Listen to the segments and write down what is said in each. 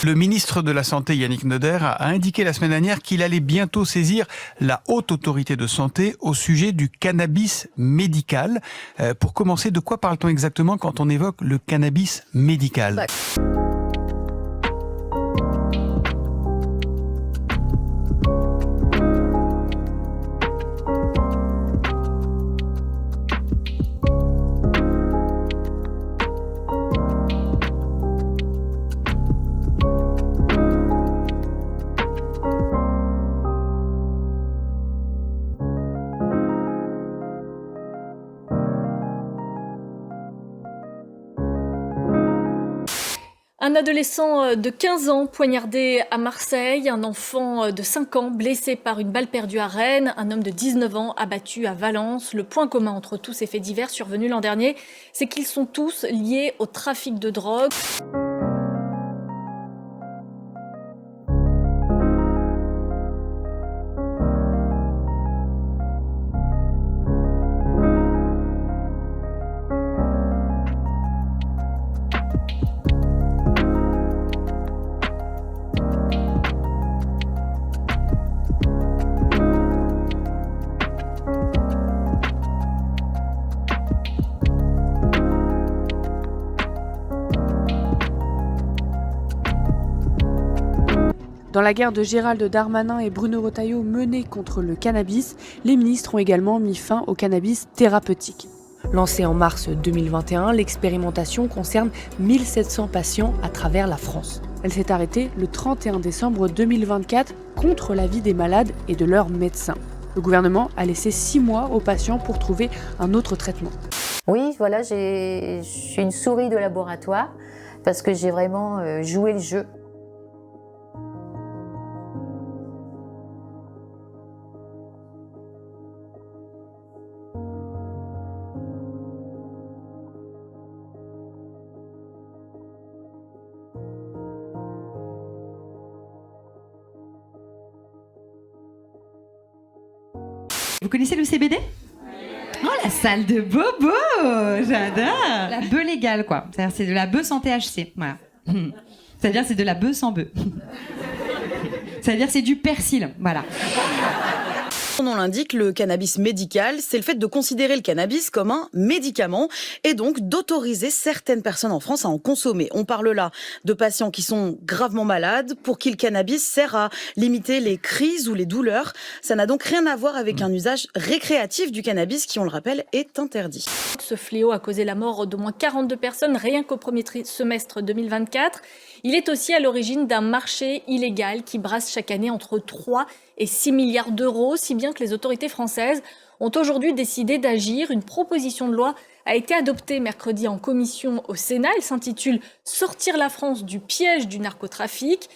Le ministre de la Santé, Yannick Noder, a indiqué la semaine dernière qu'il allait bientôt saisir la Haute Autorité de Santé au sujet du cannabis médical. Pour commencer, de quoi parle-t-on exactement quand on évoque le cannabis médical ? Un adolescent de 15 ans poignardé à Marseille, un enfant de 5 ans blessé par une balle perdue à Rennes, un homme de 19 ans abattu à Valence. Le point commun entre tous ces faits divers survenus l'an dernier, c'est qu'ils sont tous liés au trafic de drogue. Dans la guerre de Gérald Darmanin et Bruno Retailleau menée contre le cannabis, les ministres ont également mis fin au cannabis thérapeutique. Lancée en mars 2021, l'expérimentation concerne 1700 patients à travers la France. Elle s'est arrêtée le 31 décembre 2024 contre l'avis des malades et de leurs médecins. Le gouvernement a laissé 6 mois aux patients pour trouver un autre traitement. Oui, voilà, je suis une souris de laboratoire parce que j'ai vraiment joué le jeu. Vous connaissez le CBD ? Oh, la salle de bobo, j'adore. La bœuf légale, quoi. C'est-à-dire c'est de la bœuf sans THC, voilà. C'est-à-dire c'est de la bœuf sans bœuf. C'est-à-dire c'est du persil, voilà. Son nom l'indique, le cannabis médical, c'est le fait de considérer le cannabis comme un médicament et donc d'autoriser certaines personnes en France à en consommer. On parle là de patients qui sont gravement malades, pour qui le cannabis sert à limiter les crises ou les douleurs. Ça n'a donc rien à voir avec un usage récréatif du cannabis qui, on le rappelle, est interdit. Ce fléau a causé la mort d'au moins 42 personnes rien qu'au premier semestre 2024. Il est aussi à l'origine d'un marché illégal qui brasse chaque année entre 3 et 6 milliards d'euros, si bien que les autorités françaises ont aujourd'hui décidé d'agir. Une proposition de loi a été adoptée mercredi en commission au Sénat. Elle s'intitule « Sortir la France du piège du narcotrafic ».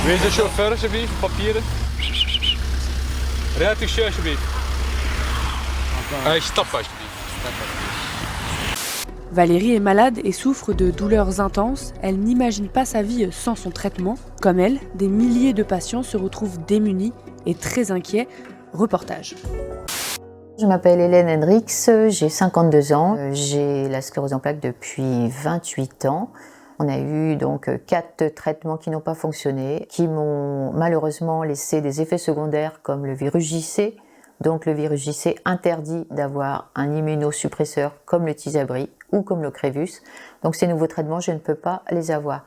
Wie is de chauffeur, alsjeblieft? Papieren. Rijdt u alsjeblieft. Stop, alsjeblieft. Valérie est malade et souffre de douleurs intenses. Elle n'imagine pas sa vie sans son traitement. Comme elle, des milliers de patients se retrouvent démunis et très inquiets. Reportage. Je m'appelle Hélène Hendrix, j'ai 52 ans. J'ai la sclérose en plaques depuis 28 ans. On a eu donc 4 traitements qui n'ont pas fonctionné, qui m'ont malheureusement laissé des effets secondaires comme le virus JC. Donc le virus JC interdit d'avoir un immunosuppresseur comme le Tysabri ou comme le Crévus. Donc ces nouveaux traitements, je ne peux pas les avoir.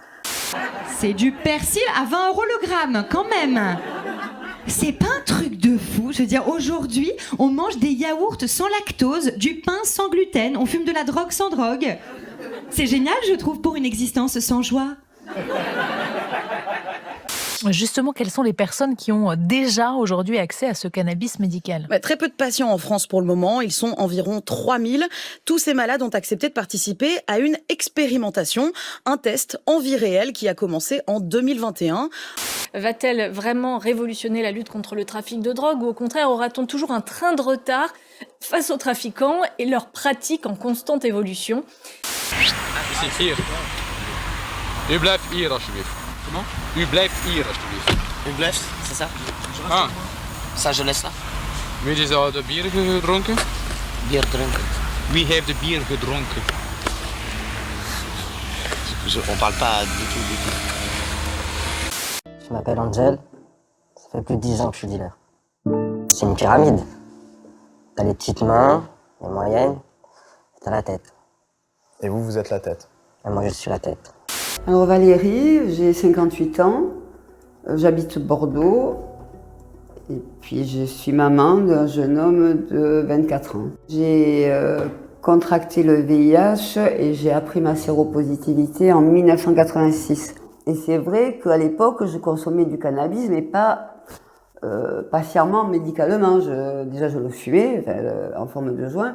C'est du persil à 20 € le gramme, quand même. C'est pas un truc de fou. Je veux dire, aujourd'hui, on mange des yaourts sans lactose, du pain sans gluten, on fume de la drogue sans drogue. C'est génial, je trouve, pour une existence sans joie. Justement, quelles sont les personnes qui ont déjà aujourd'hui accès à ce cannabis médical ? Très peu de patients en France pour le moment, ils sont environ 3000. Tous ces malades ont accepté de participer à une expérimentation, un test en vie réelle qui a commencé en 2021. Va-t-elle vraiment révolutionner la lutte contre le trafic de drogue ou au contraire aura-t-on toujours un train de retard face aux trafiquants et leurs pratiques en constante évolution ? Precies hier. U blijft hier alsjeblieft. Comment? U blijft hier alsjeblieft. U blijft, c'est ça? Ah. Ça, je laisse là. Wie is al de bier gedronken? Bier drinken. Wie heeft de bier gedronken? On parle pas du tout. Je m'appelle Angel. Ça fait plus de 10 ans que je suis dealer. C'est une pyramide. T'as les petites mains, les moyennes, et t'as la tête. Et vous, vous êtes la tête? Et moi, je suis la tête. Alors Valérie, j'ai 58 ans, j'habite Bordeaux et puis je suis maman d'un jeune homme de 24 ans. J'ai contracté le VIH et j'ai appris ma séropositivité en 1986. Et c'est vrai qu'à l'époque, je consommais du cannabis, mais pas patiemment, médicalement. Déjà, je le fumais en forme de joint.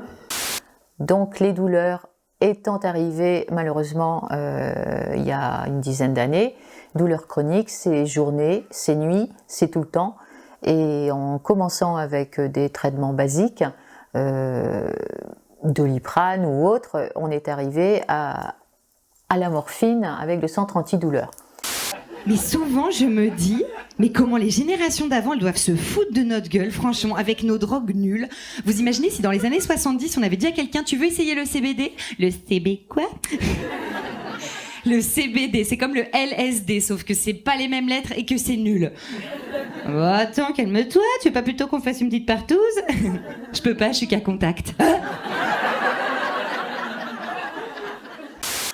Donc les douleurs étant arrivées malheureusement il y a une dizaine d'années, douleurs chroniques, c'est journée, c'est nuit, c'est tout le temps. Et en commençant avec des traitements basiques, Doliprane ou autre, on est arrivé à la morphine avec le centre antidouleur. Mais souvent, je me dis, mais comment les générations d'avant, elles doivent se foutre de notre gueule, franchement, avec nos drogues nulles. Vous imaginez si dans les années 70, on avait dit à quelqu'un, tu veux essayer le CBD? Le CB quoi? Le CBD, c'est comme le LSD, sauf que c'est pas les mêmes lettres et que c'est nul. Oh, attends, calme-toi, tu veux pas plutôt qu'on fasse une petite partouze? Je peux pas, je suis qu'à contact.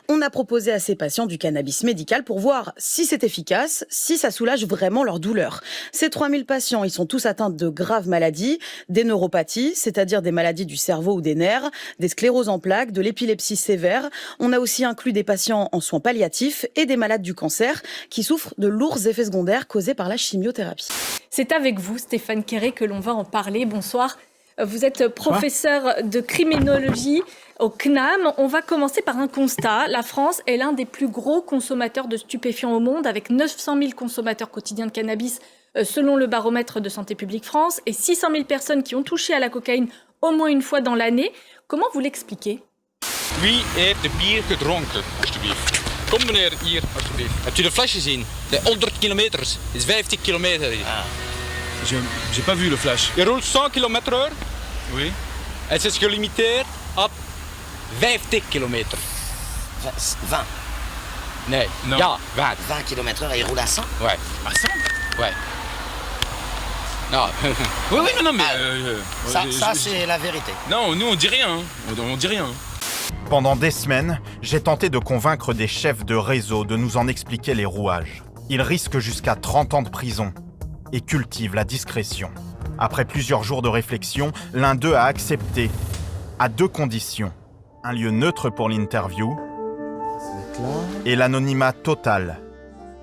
On a proposé à ces patients du cannabis médical pour voir si c'est efficace, si ça soulage vraiment leur douleur. Ces 3000 patients, ils sont tous atteints de graves maladies, des neuropathies, c'est-à-dire des maladies du cerveau ou des nerfs, des scléroses en plaques, de l'épilepsie sévère. On a aussi inclus des patients en soins palliatifs et des malades du cancer qui souffrent de lourds effets secondaires causés par la chimiothérapie. C'est avec vous, Stéphane Quéré, que l'on va en parler. Bonsoir. Vous êtes professeur de criminologie au CNAM. On va commencer par un constat. La France est l'un des plus gros consommateurs de stupéfiants au monde, avec 900 000 consommateurs quotidiens de cannabis selon le baromètre de Santé publique France et 600 000 personnes qui ont touché à la cocaïne au moins une fois dans l'année. Comment vous l'expliquez? Wie heeft de bier gedronken, alsjeblieft? Kom meneer, hier, alsjeblieft. Hebt u de fles gezien? De 100 kilometer, het is 50 kilometer hier. Ah. J'ai pas vu le flash. Je roelt 100 km/h. Oui. Het is gelimiteerd op 50 kilometer. 20. Nee, non. Ja, 20. 20 km/h et il roule à 100? Ouais. À 100? Ouais. Non. Oui, oui, non, mais... ça c'est la vérité. Non, nous on dit rien. On dit rien. Pendant des semaines, j'ai tenté de convaincre des chefs de réseau de nous en expliquer les rouages. Ils risquent jusqu'à 30 ans de prison et cultivent la discrétion. Après plusieurs jours de réflexion, l'un d'eux a accepté, à 2 conditions. Un lieu neutre pour l'interview et l'anonymat total.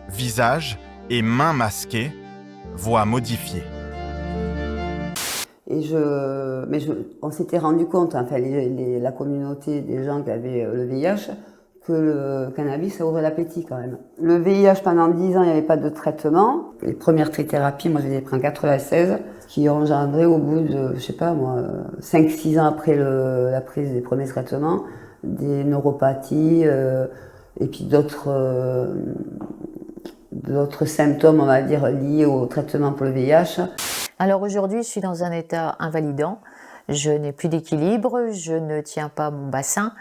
Visage et mains masquées, voix modifiée. Et on s'était rendu compte, enfin la communauté des gens qui avaient le VIH, que le cannabis, ça ouvrait l'appétit quand même. Le VIH, pendant 10 ans, il n'y avait pas de traitement. Les premières trithérapies, moi je les ai pris en 96, qui ont engendré au bout de, je sais pas moi, 5-6 ans après la prise des premiers traitements, des neuropathies et puis d'autres symptômes, on va dire, liés au traitement pour le VIH. Alors aujourd'hui, je suis dans un état invalidant. Je n'ai plus d'équilibre, je ne tiens pas mon bassin.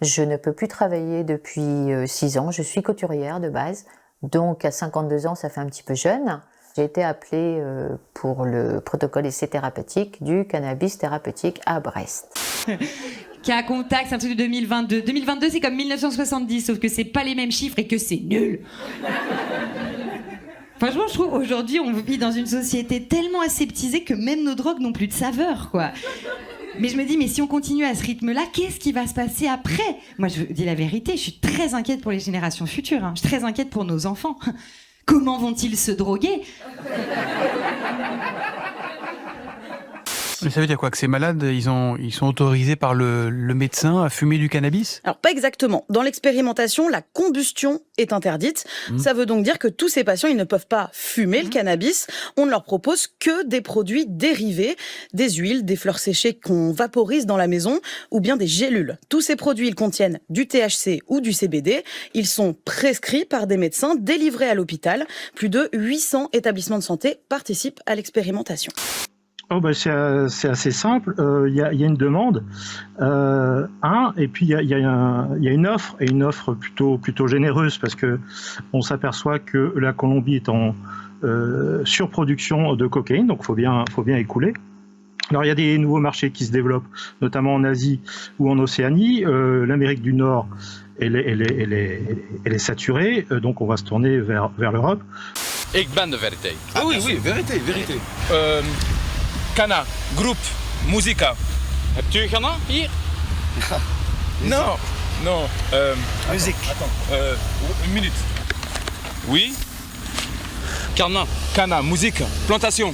Je ne peux plus travailler depuis 6 ans, je suis couturière de base, donc à 52 ans ça fait un petit peu jeune. J'ai été appelée pour le protocole essai thérapeutique du cannabis thérapeutique à Brest. Cas contact, c'est un truc de 2022. 2022 c'est comme 1970, sauf que c'est pas les mêmes chiffres et que c'est nul. Franchement, je trouve aujourd'hui on vit dans une société tellement aseptisée que même nos drogues n'ont plus de saveur, quoi. Mais je me dis, mais si on continue à ce rythme-là, qu'est-ce qui va se passer après? Moi, je vous dis la vérité, je suis très inquiète pour les générations futures. Je suis très inquiète pour nos enfants. Comment vont-ils se droguer? Mais ça veut dire quoi? Que ces malades, ils sont autorisés par le médecin à fumer du cannabis? Alors pas exactement. Dans l'expérimentation, la combustion est interdite. Ça veut donc dire que tous ces patients, ils ne peuvent pas fumer le cannabis. On ne leur propose que des produits dérivés, des huiles, des fleurs séchées qu'on vaporise dans la maison ou bien des gélules. Tous ces produits, ils contiennent du THC ou du CBD. Ils sont prescrits par des médecins, délivrés à l'hôpital. Plus de 800 établissements de santé participent à l'expérimentation. C'est assez simple. Il y a une demande, et puis il y a une offre, et une offre plutôt généreuse, parce que on s'aperçoit que la Colombie est en surproduction de cocaïne, donc faut bien écouler. Alors il y a des nouveaux marchés qui se développent, notamment en Asie ou en Océanie. L'Amérique du Nord, elle est saturée, donc on va se tourner vers l'Europe. Ik ben de vérité. Ah oui, vérité. Kana, groep, muzika. Hebt u Ghana hier? Non. Musique. Attends, une minute. Oui. Kana, musique, plantation.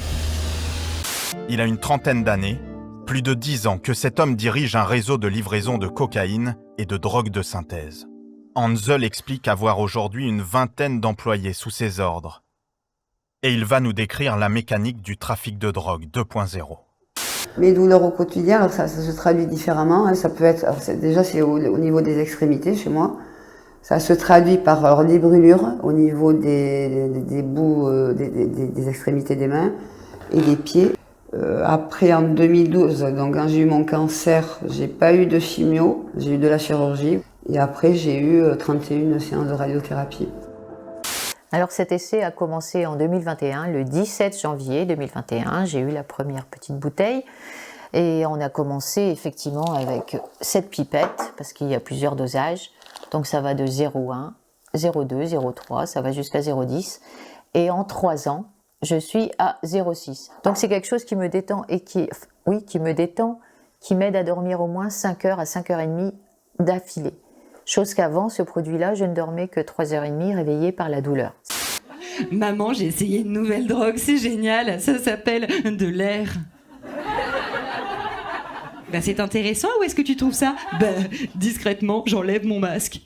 Il a une trentaine d'années, plus de 10 ans que cet homme dirige un réseau de livraison de cocaïne et de drogue de synthèse. Hansel explique avoir aujourd'hui une vingtaine d'employés sous ses ordres. Et il va nous décrire la mécanique du trafic de drogue 2.0. Mes douleurs au quotidien, ça se traduit différemment. Ça peut être, déjà c'est au niveau des extrémités chez moi. Ça se traduit par des brûlures au niveau des bouts des extrémités des mains et des pieds. Après en 2012, donc quand j'ai eu mon cancer, j'ai pas eu de chimio, j'ai eu de la chirurgie. Et après j'ai eu 31 séances de radiothérapie. Alors cet essai a commencé en 2021, le 17 janvier 2021, j'ai eu la première petite bouteille et on a commencé effectivement avec 7 pipettes parce qu'il y a plusieurs dosages, donc ça va de 0,1, 0,2, 0,3, ça va jusqu'à 0,10 et en 3 ans, je suis à 0,6. Donc c'est quelque chose qui me détend et qui m'aide à dormir au moins 5 heures à 5h30 d'affilée. Chose qu'avant, ce produit-là, je ne dormais que 3h30 réveillée par la douleur. Maman, j'ai essayé une nouvelle drogue, c'est génial, ça s'appelle de l'air. C'est intéressant, où est-ce que tu trouves ça? Discrètement, j'enlève mon masque.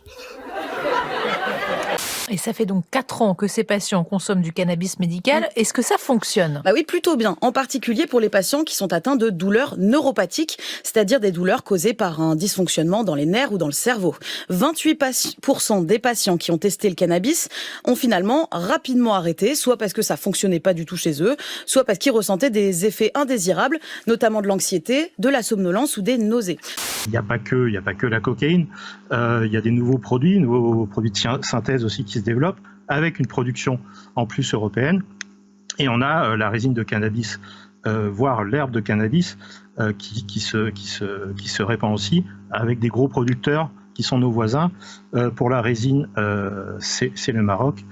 Et ça fait donc 4 ans que ces patients consomment du cannabis médical. Est-ce que ça fonctionne? Oui, plutôt bien. En particulier pour les patients qui sont atteints de douleurs neuropathiques, c'est-à-dire des douleurs causées par un dysfonctionnement dans les nerfs ou dans le cerveau. 28% des patients qui ont testé le cannabis ont finalement rapidement arrêté, soit parce que ça fonctionnait pas du tout chez eux, soit parce qu'ils ressentaient des effets indésirables, notamment de l'anxiété, de la somnolence ou des nausées. Il n'y a pas que la cocaïne. Il y a des nouveaux produits de synthèse aussi qui se développent avec une production en plus européenne. Et on a la résine de cannabis, voire l'herbe de cannabis qui se répand aussi avec des gros producteurs qui sont nos voisins. Pour la résine, c'est le Maroc.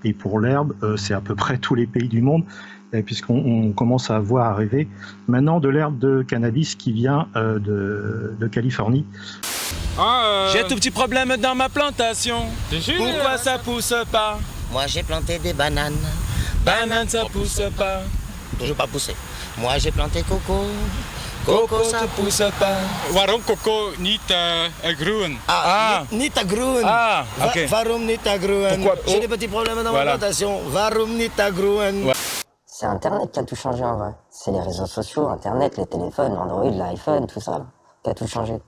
Et pour l'herbe, c'est à peu près tous les pays du monde, puisqu'on commence à voir arriver maintenant de l'herbe de cannabis qui vient de Californie. J'ai un tout petit problème dans ma plantation. Pourquoi ça pousse pas? Moi j'ai planté des bananes. Banane ça pousse pas. Toujours pas poussé. Moi j'ai planté coco. Coco ça pousse pas. Waarom coco niet groen? Niet groen. Ok. Waarom niet groen? J'ai des petits problèmes dans ma plantation. Waarom niet groen? C'est Internet qui a tout changé en vrai. C'est les réseaux sociaux, Internet, les téléphones, Android, l'iPhone, tout ça, qui a tout changé.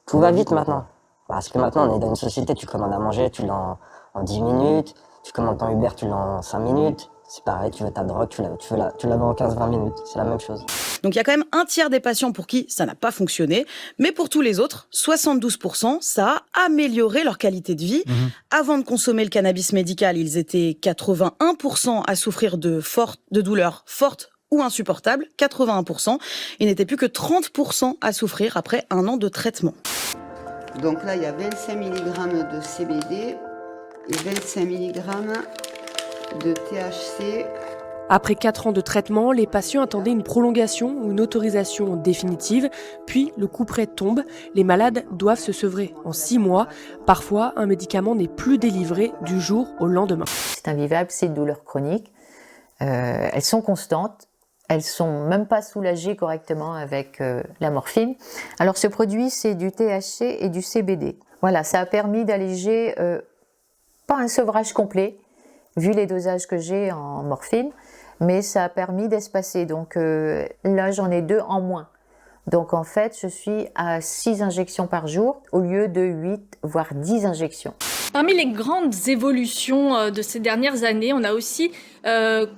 Tout va vite maintenant. Parce que maintenant, on est dans une société, tu commandes à manger, tu l'as en 10 minutes. Tu commandes ton Uber, tu l'as en 5 minutes. C'est pareil, tu veux ta drogue, tu l'as en 15-20 minutes. C'est la même chose. Donc il y a quand même un tiers des patients pour qui ça n'a pas fonctionné. Mais pour tous les autres, 72%, ça a amélioré leur qualité de vie. Avant de consommer le cannabis médical, ils étaient 81% à souffrir de douleurs fortes ou insupportables. 81%. Ils n'étaient plus que 30% à souffrir après 1 an de traitement. Donc là, il y a 25 mg de CBD et 25 mg de THC. Après 4 ans de traitement, les patients attendaient une prolongation ou une autorisation définitive, puis le couperet tombe. Les malades doivent se sevrer en 6 mois. Parfois, un médicament n'est plus délivré du jour au lendemain. C'est invivable, c'est une douleur chronique. Elles sont constantes. Elles sont même pas soulagées correctement avec la morphine. Alors ce produit, c'est du THC et du CBD. Voilà, ça a permis d'alléger Pas un sevrage complet, vu les dosages que j'ai en morphine, mais ça a permis d'espacer. Donc là, j'en ai 2 en moins. Donc en fait, je suis à 6 injections par jour au lieu de 8, voire 10 injections. Parmi les grandes évolutions de ces dernières années, on a aussi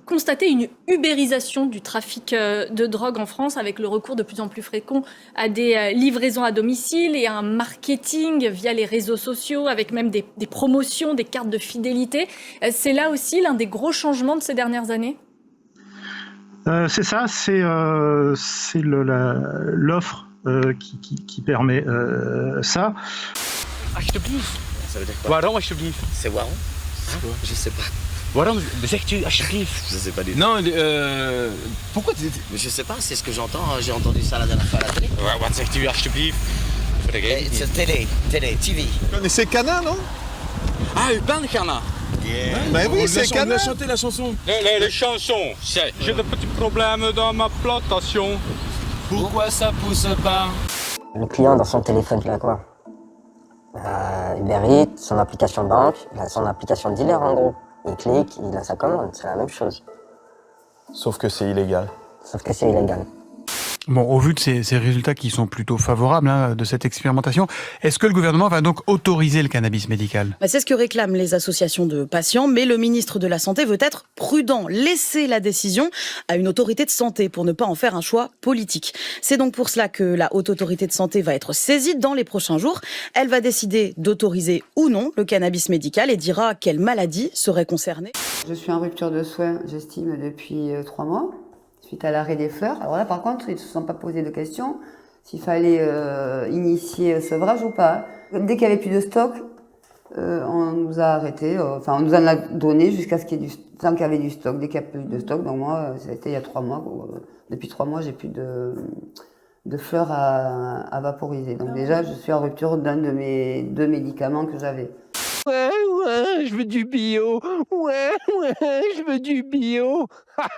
constaté une ubérisation du trafic de drogue en France, avec le recours de plus en plus fréquent à des livraisons à domicile et à un marketing via les réseaux sociaux, avec même des promotions, des cartes de fidélité. C'est là aussi l'un des gros changements de ces dernières années ? C'est ça, c'est l'offre qui permet ça. Alsjeblieft. Ça veut dire quoi? Waarom alsjeblieft? C'est waarom? C'est quoi? Je sais pas. Waarom zegt u alsjeblieft? Je sais pas du tout. Non, pourquoi? Mais je sais pas, c'est ce que j'entends. J'ai entendu ça la dernière fois à la télé. Wat zegt u alsjeblieft? C'est télé, TV. Vous connaissez Cana, non? Ah, u bent Ghana? Ben oui, c'est Cana. On a chanté la chanson. Les chansons, c'est j'ai de petits problèmes dans ma plantation. Pourquoi ça pousse pas? Le client dans son téléphone, il a quoi? Uber Eats, son application de banque, il a son application de dealer en gros. Il clique, il a sa commande, c'est la même chose. Sauf que c'est illégal. Sauf que c'est illégal. Bon, au vu de ces résultats qui sont plutôt favorables de cette expérimentation, est-ce que le gouvernement va donc autoriser le cannabis médical ? C'est ce que réclament les associations de patients, mais le ministre de la Santé veut être prudent, laisser la décision à une autorité de santé pour ne pas en faire un choix politique. C'est donc pour cela que la Haute Autorité de Santé va être saisie dans les prochains jours. Elle va décider d'autoriser ou non le cannabis médical et dira quelle maladie serait concernée. Je suis en rupture de soins, j'estime, depuis 3 mois. Suite à l'arrêt des fleurs. Alors là, par contre, ils ne se sont pas posé de questions s'il fallait initier sevrage ou pas. Dès qu'il n'y avait plus de stock, on nous a arrêtés, on nous en a donné jusqu'à ce qu'il y ait tant qu'il y avait du stock. Dès qu'il n'y a plus de stock, donc moi, ça a été il y a 3 mois. Depuis 3 mois, j'ai plus de fleurs à vaporiser. Donc déjà, je suis en rupture d'un de mes 2 médicaments que j'avais. Ouais, je veux du bio. Ouais, je veux du bio. Ah,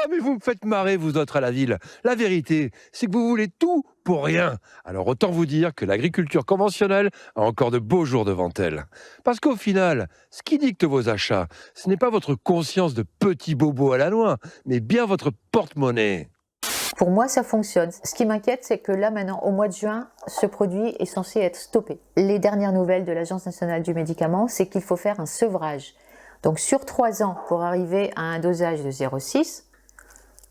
mais vous me faites marrer, vous autres, à la ville. La vérité, c'est que vous voulez tout pour rien. Alors autant vous dire que l'agriculture conventionnelle a encore de beaux jours devant elle. Parce qu'au final, ce qui dicte vos achats, ce n'est pas votre conscience de petit bobo à la noix, mais bien votre porte-monnaie. Pour moi, ça fonctionne. Ce qui m'inquiète, c'est que là, maintenant, au mois de juin, ce produit est censé être stoppé. Les dernières nouvelles de l'Agence nationale du médicament, c'est qu'il faut faire un sevrage. Donc, sur 3 ans, pour arriver à un dosage de 0,6,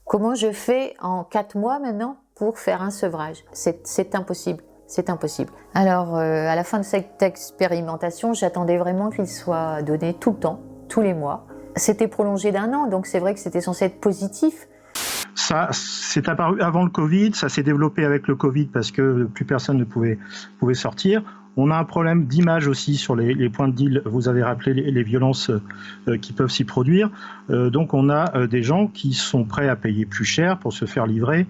comment je fais en 4 mois maintenant pour faire un sevrage? C'est impossible. C'est impossible. Alors, à la fin de cette expérimentation, j'attendais vraiment qu'il soit donné tout le temps, tous les mois. C'était prolongé d'1 an, donc c'est vrai que c'était censé être positif. Ça, c'est apparu avant le Covid, ça s'est développé avec le Covid parce que plus personne ne pouvait sortir. On a un problème d'image aussi sur les points de deal. Vous avez rappelé les violences qui peuvent s'y produire. Donc on a des gens qui sont prêts à payer plus cher pour se faire livrer,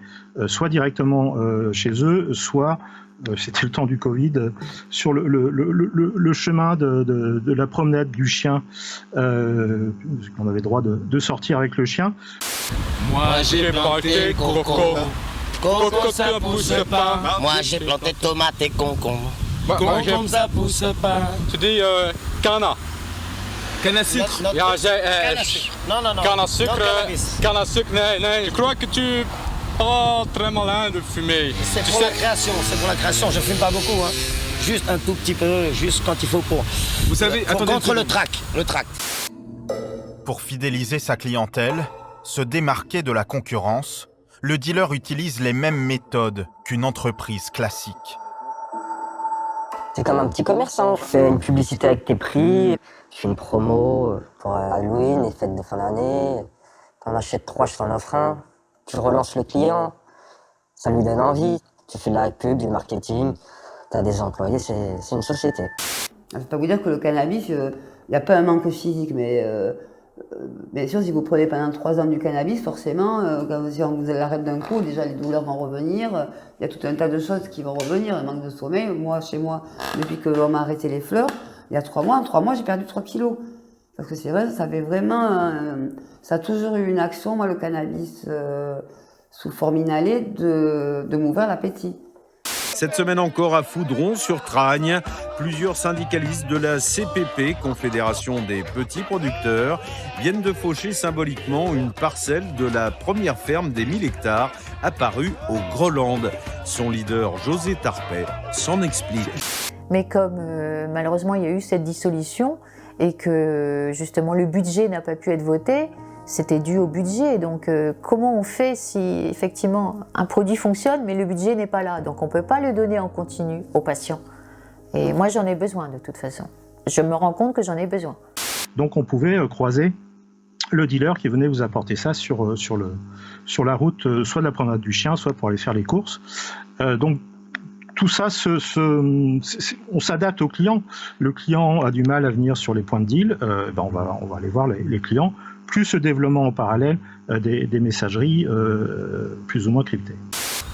soit directement chez eux, soit, c'était le temps du Covid, sur le chemin de la promenade du chien, on avait droit de sortir avec le chien. Moi j'ai planté coco. Coco ça pousse pas. Moi j'ai planté tomate et concombre. Concombre ça pousse pas. Tu dis cana. Canne à sucre. Non, Canne à sucre, nee. Je crois que tu pas très malin de fumer. C'est pour la création, je fume pas beaucoup, hein. Juste un tout petit peu, juste quand il faut pour. Vous savez, attendez. Contre le tract. Pour fidéliser sa clientèle, se démarquer de la concurrence, le dealer utilise les mêmes méthodes qu'une entreprise classique. C'est comme un petit commerçant. Tu fais une publicité avec tes prix, tu fais une promo pour Halloween, les fêtes de fin d'année. Quand on achète 3, je t'en offre un. Tu relances le client, ça lui donne envie. Tu fais de la pub, du marketing, tu as des employés, c'est une société. Je ne vais pas vous dire que le cannabis, il n'y a pas un manque physique, mais bien sûr, si vous prenez pendant 3 ans du cannabis, forcément, si on vous l'arrête d'un coup, déjà les douleurs vont revenir. Il y a tout un tas de choses qui vont revenir, le manque de sommeil. Moi, chez moi, depuis qu'on m'a arrêté les fleurs, il y a 3 mois, en 3 mois, j'ai perdu 3 kilos. Parce que c'est vrai, ça fait vraiment... ça a toujours eu une action, moi, le cannabis, sous forme inhalée, de m'ouvrir l'appétit. Cette semaine encore à Foudron-sur-Tragne, plusieurs syndicalistes de la CPP, Confédération des petits producteurs, viennent de faucher symboliquement une parcelle de la première ferme des 1000 hectares apparue au Groenland. Son leader, José Tarpey, s'en explique. Mais comme malheureusement il y a eu cette dissolution et que justement le budget n'a pas pu être voté, c'était dû au budget. Donc comment on fait si effectivement un produit fonctionne mais le budget n'est pas là? Donc on ne peut pas le donner en continu aux patients. Et moi j'en ai besoin de toute façon. Je me rends compte que j'en ai besoin. Donc on pouvait croiser le dealer qui venait vous apporter ça sur la route, soit de la promenade du chien, soit pour aller faire les courses. Donc tout ça, on s'adapte au client. Le client a du mal à venir sur les points de deal. On va aller voir les clients. Plus ce développement en parallèle des messageries plus ou moins cryptées.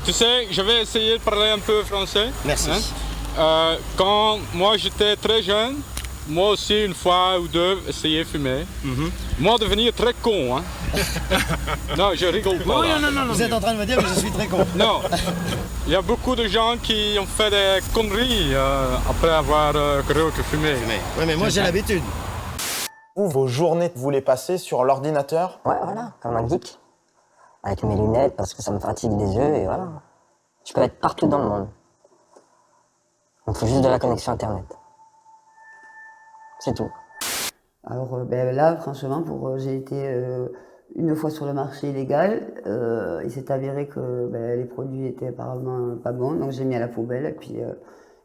Tu sais, je vais essayer de parler un peu français. Merci. Quand moi j'étais très jeune, moi aussi une fois ou deux essayé de fumer. Moi devenir très con. Hein. Non, je rigole pas. Non. Vous êtes en train de me dire que je suis très con. Non, il y a beaucoup de gens qui ont fait des conneries après avoir fumé. Oui, mais moi j'ai l'habitude. Vos journées, vous les passez sur l'ordinateur? Ouais, voilà, comme un geek. Avec mes lunettes, parce que ça me fatigue les yeux, et voilà. Je peux être partout dans le monde. Il me faut juste de la connexion Internet. C'est tout. Alors là, franchement, j'ai été une fois sur le marché illégal. Il s'est avéré que les produits étaient apparemment pas bons, donc j'ai mis à la poubelle.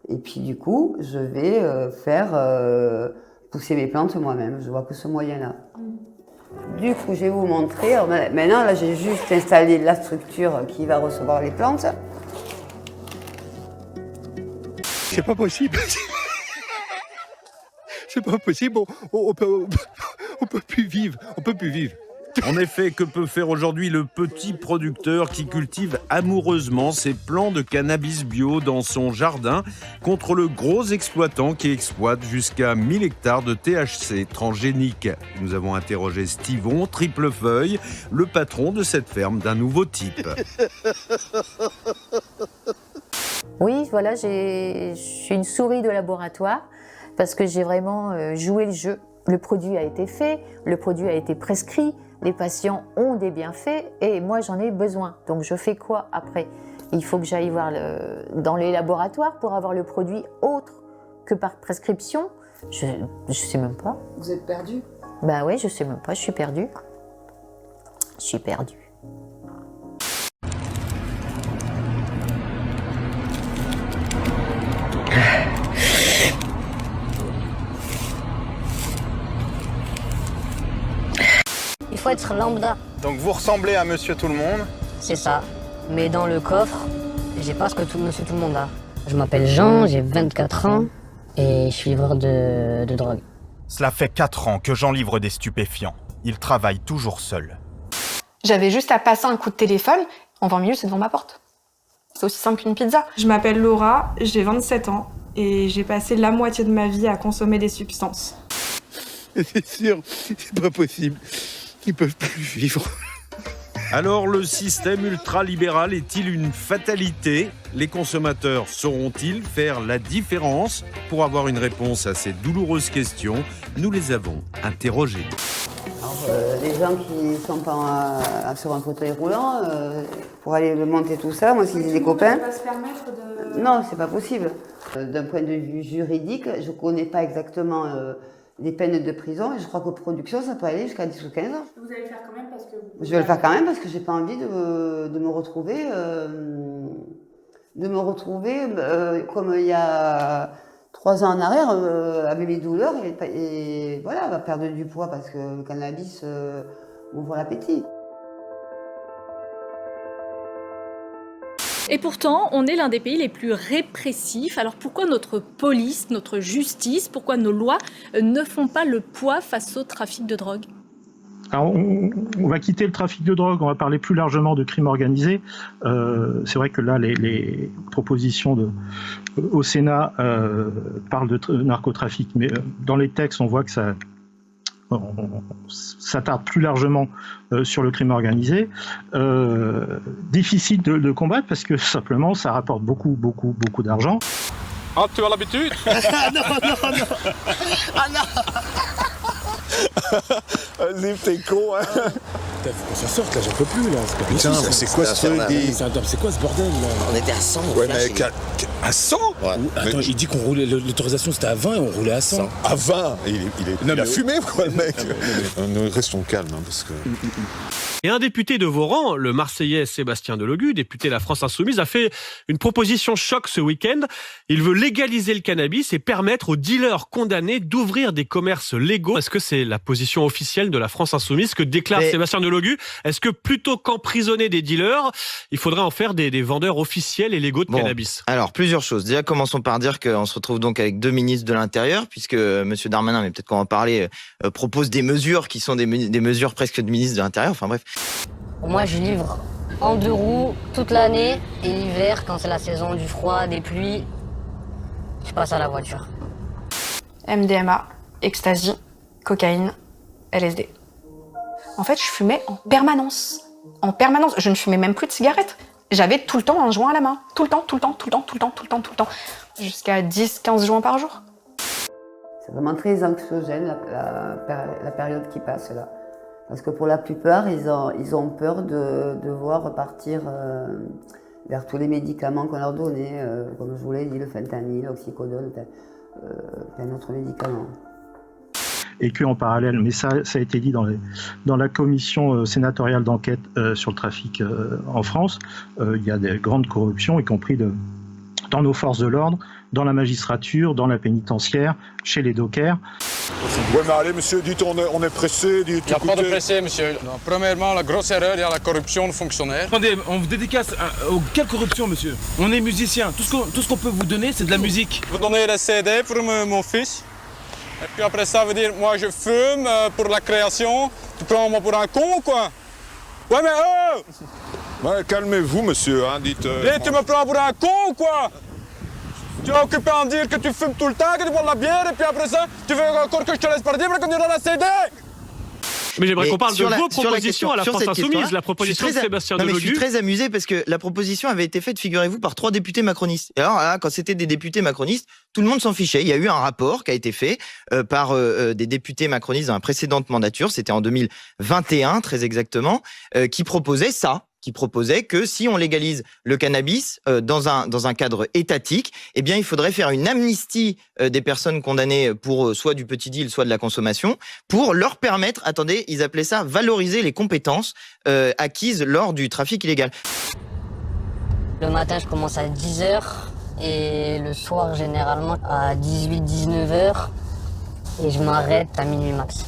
Et puis du coup, je vais faire pousser mes plantes moi-même. Je vois que ce moyen-là. Du coup, je vais vous montrer. Alors, maintenant, là, j'ai juste installé la structure qui va recevoir les plantes. C'est pas possible. C'est pas possible. On peut plus vivre. On peut plus vivre. En effet, que peut faire aujourd'hui le petit producteur qui cultive amoureusement ses plants de cannabis bio dans son jardin contre le gros exploitant qui exploite jusqu'à 1000 hectares de THC transgénique? Nous avons interrogé Stivon Triplefeuille, le patron de cette ferme d'un nouveau type. Oui, voilà, je suis une souris de laboratoire parce que j'ai vraiment joué le jeu. Le produit a été fait, le produit a été prescrit, les patients ont des bienfaits et moi j'en ai besoin. Donc je fais quoi après? Il faut que j'aille voir dans les laboratoires pour avoir le produit autre que par prescription. Je sais même pas. Vous êtes perdu? Ben oui, je sais même pas, je suis perdue. Je suis perdue. Il faut être lambda. Donc vous ressemblez à Monsieur Tout-le-Monde? C'est ça. Mais dans le coffre, j'ai pas ce que Monsieur Tout-le-Monde a. Je m'appelle Jean, j'ai 24 ans et je suis livreur de drogue. Cela fait 4 ans que Jean livre des stupéfiants. Il travaille toujours seul. J'avais juste à passer un coup de téléphone, en 20 minutes c'est devant ma porte. C'est aussi simple qu'une pizza. Je m'appelle Laura, j'ai 27 ans et j'ai passé la moitié de ma vie à consommer des substances. C'est sûr, c'est pas possible. Ils peuvent plus vivre. Alors le système ultralibéral est-il une fatalité? Les consommateurs sauront-ils faire la différence? Pour avoir une réponse à ces douloureuses questions, nous les avons interrogés. Les gens qui sont pas sur un fauteuil roulant, pour aller monter tout ça, moi si j'ai des copains... On peut pas se permettre de... Non, c'est pas possible. D'un point de vue juridique, je connais pas exactement les peines de prison et je crois que production, ça peut aller jusqu'à 10 ou 15 ans. Vous allez le faire quand même parce que... Je vais le faire quand même parce que j'ai pas envie de me retrouver... comme il y a 3 ans en arrière, avec mes douleurs et voilà, va perdre du poids parce que le cannabis ouvre l'appétit. Et pourtant, on est l'un des pays les plus répressifs. Alors pourquoi notre police, notre justice, pourquoi nos lois ne font pas le poids face au trafic de drogue ? Alors, on va quitter le trafic de drogue, on va parler plus largement de crime organisé. C'est vrai que là, les propositions au Sénat parlent de narcotrafic, mais dans les textes, on voit que ça on s'attarde plus largement sur le crime organisé, difficile de combattre parce que simplement ça rapporte beaucoup d'argent. Ah, tu as l'habitude? Non. Ah non. Vas-y, t'es con, hein. Putain, faut qu'on s'en sorte là, j'en peux plus là. C'est pas Putain, possible, c'est quoi ce truc? C'est quoi ce bordel là? On était à 100. Ouais, mais à 100? Ouais. Attends, il dit qu'on roulait, l'autorisation c'était à 20 et on roulait à 100. À 20? Il a fumé, quoi, le mec. Nous restons calmes, hein, parce que... Et un député de vos rangs, le Marseillais Sébastien Delogu, député de la France Insoumise, a fait une proposition choc ce week-end. Il veut légaliser le cannabis et permettre aux dealers condamnés d'ouvrir des commerces légaux. Est-ce que c'est la position officielle de la France Insoumise que déclare Sébastien Delogu? Est-ce que plutôt qu'emprisonner des dealers, il faudrait en faire des vendeurs officiels et légaux de cannabis? Alors, plusieurs choses. Déjà, commençons par dire qu'on se retrouve donc avec 2 ministres de l'Intérieur, puisque M. Darmanin, mais peut-être qu'on va en parler, propose des mesures qui sont des mesures presque de ministre de l'Intérieur. Enfin bref. Moi, je livre en 2 roues toute l'année et l'hiver, quand c'est la saison du froid, des pluies, je passe à la voiture. MDMA, ecstasy, cocaïne, LSD. En fait, je fumais en permanence. En permanence. Je ne fumais même plus de cigarettes. J'avais tout le temps un joint à la main. Tout le temps. Jusqu'à 10-15 joints par jour. C'est vraiment très anxiogène la période qui passe là. Parce que pour la plupart, ils ont peur de devoir repartir vers tous les médicaments qu'on leur donnait, comme je vous l'ai dit, le fentanyl, l'oxycodone, plein d'autres médicaments. Et qu'en parallèle, mais ça a été dit dans la commission sénatoriale d'enquête sur le trafic en France, il y a des grandes corruptions, y compris dans nos forces de l'ordre, dans la magistrature, dans la pénitentiaire, chez les dockers. Ouais, mais allez, monsieur, dites, on est pressé. Il n'y a pas de pressé, monsieur. Non, premièrement, la grosse erreur, il y a la corruption de fonctionnaires. Attendez, on vous dédicace quelle corruption, monsieur? On est musicien. Tout ce qu'on peut vous donner, c'est de la musique. Vous donnez les CD pour mon fils. Et puis après ça, veut dire, moi je fume pour la création. Tu prends moi pour un con, quoi? Ouais, mais Ouais, calmez-vous, monsieur, hein, dites... Et tu me prends pour un con, quoi? Tu es occupé à en dire que tu fumes tout le temps, que tu bois de la bière, et puis après ça, tu veux encore que je te laisse partir pour qu'on ira la CD? Mais j'aimerais qu'on parle de vos propositions à la France Insoumise, la proposition de Sébastien Delogu. Je suis très amusé parce que la proposition avait été faite, figurez-vous, par 3 députés macronistes. Et alors là, quand c'était des députés macronistes, tout le monde s'en fichait. Il y a eu un rapport qui a été fait par des députés macronistes dans la précédente mandature, c'était en 2021 très exactement, qui proposait ça. Qui proposait que si on légalise le cannabis dans un cadre étatique, eh bien il faudrait faire une amnistie des personnes condamnées pour soit du petit deal, soit de la consommation, pour leur permettre, attendez, ils appelaient ça valoriser les compétences acquises lors du trafic illégal. Le matin, je commence à 10h et le soir, généralement, à 18-19h et je m'arrête à minuit max.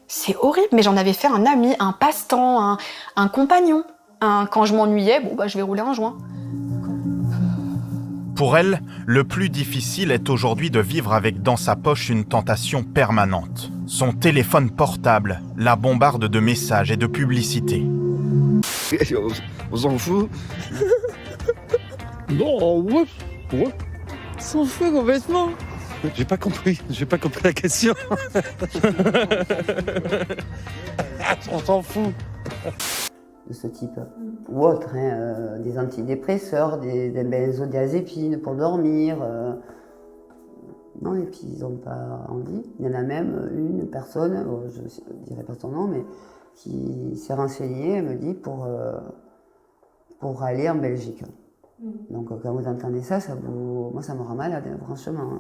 C'est horrible, mais j'en avais fait un ami, un passe-temps, un compagnon. Quand je m'ennuyais, je vais rouler un joint. Pour elle, le plus difficile est aujourd'hui de vivre avec dans sa poche une tentation permanente. Son téléphone portable la bombarde de messages et de publicités. On s'en fout. Non, ouais. On s'en fout complètement. J'ai pas compris la question. On s'en fout. De ce type, ou autre, hein, des antidépresseurs, des benzodiazépines pour dormir. Non, et puis ils n'ont pas envie. Il y en a même une personne, je ne dirai pas son nom, mais qui s'est renseignée, elle me dit, pour aller en Belgique. Donc quand vous entendez ça, moi ça me rend malade, franchement.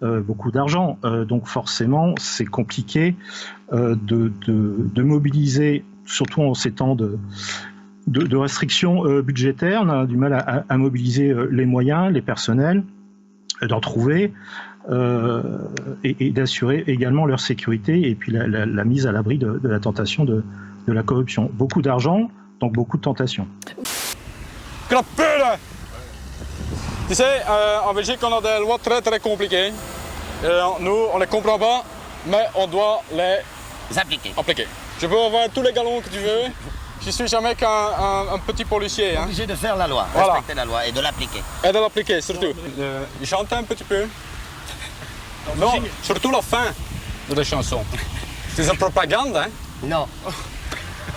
Beaucoup d'argent, donc forcément c'est compliqué de mobiliser, surtout en ces temps de restrictions budgétaires. On a du mal à mobiliser les moyens, les personnels, d'en trouver et d'assurer également leur sécurité et puis la mise à l'abri de la tentation de la corruption. Beaucoup d'argent, donc beaucoup de tentations. Tu sais, en Belgique, on a des lois très très compliquées. Nous, on ne les comprend pas, mais on doit les appliquer. Je peux avoir tous les galons que tu veux. Je suis jamais qu'un petit policier. Hein. Obligé de faire la loi, voilà. Respecter la loi et de l'appliquer. Et de l'appliquer, surtout. Je chante un petit peu. Non, surtout la fin de la chanson. C'est une propagande, hein? Non.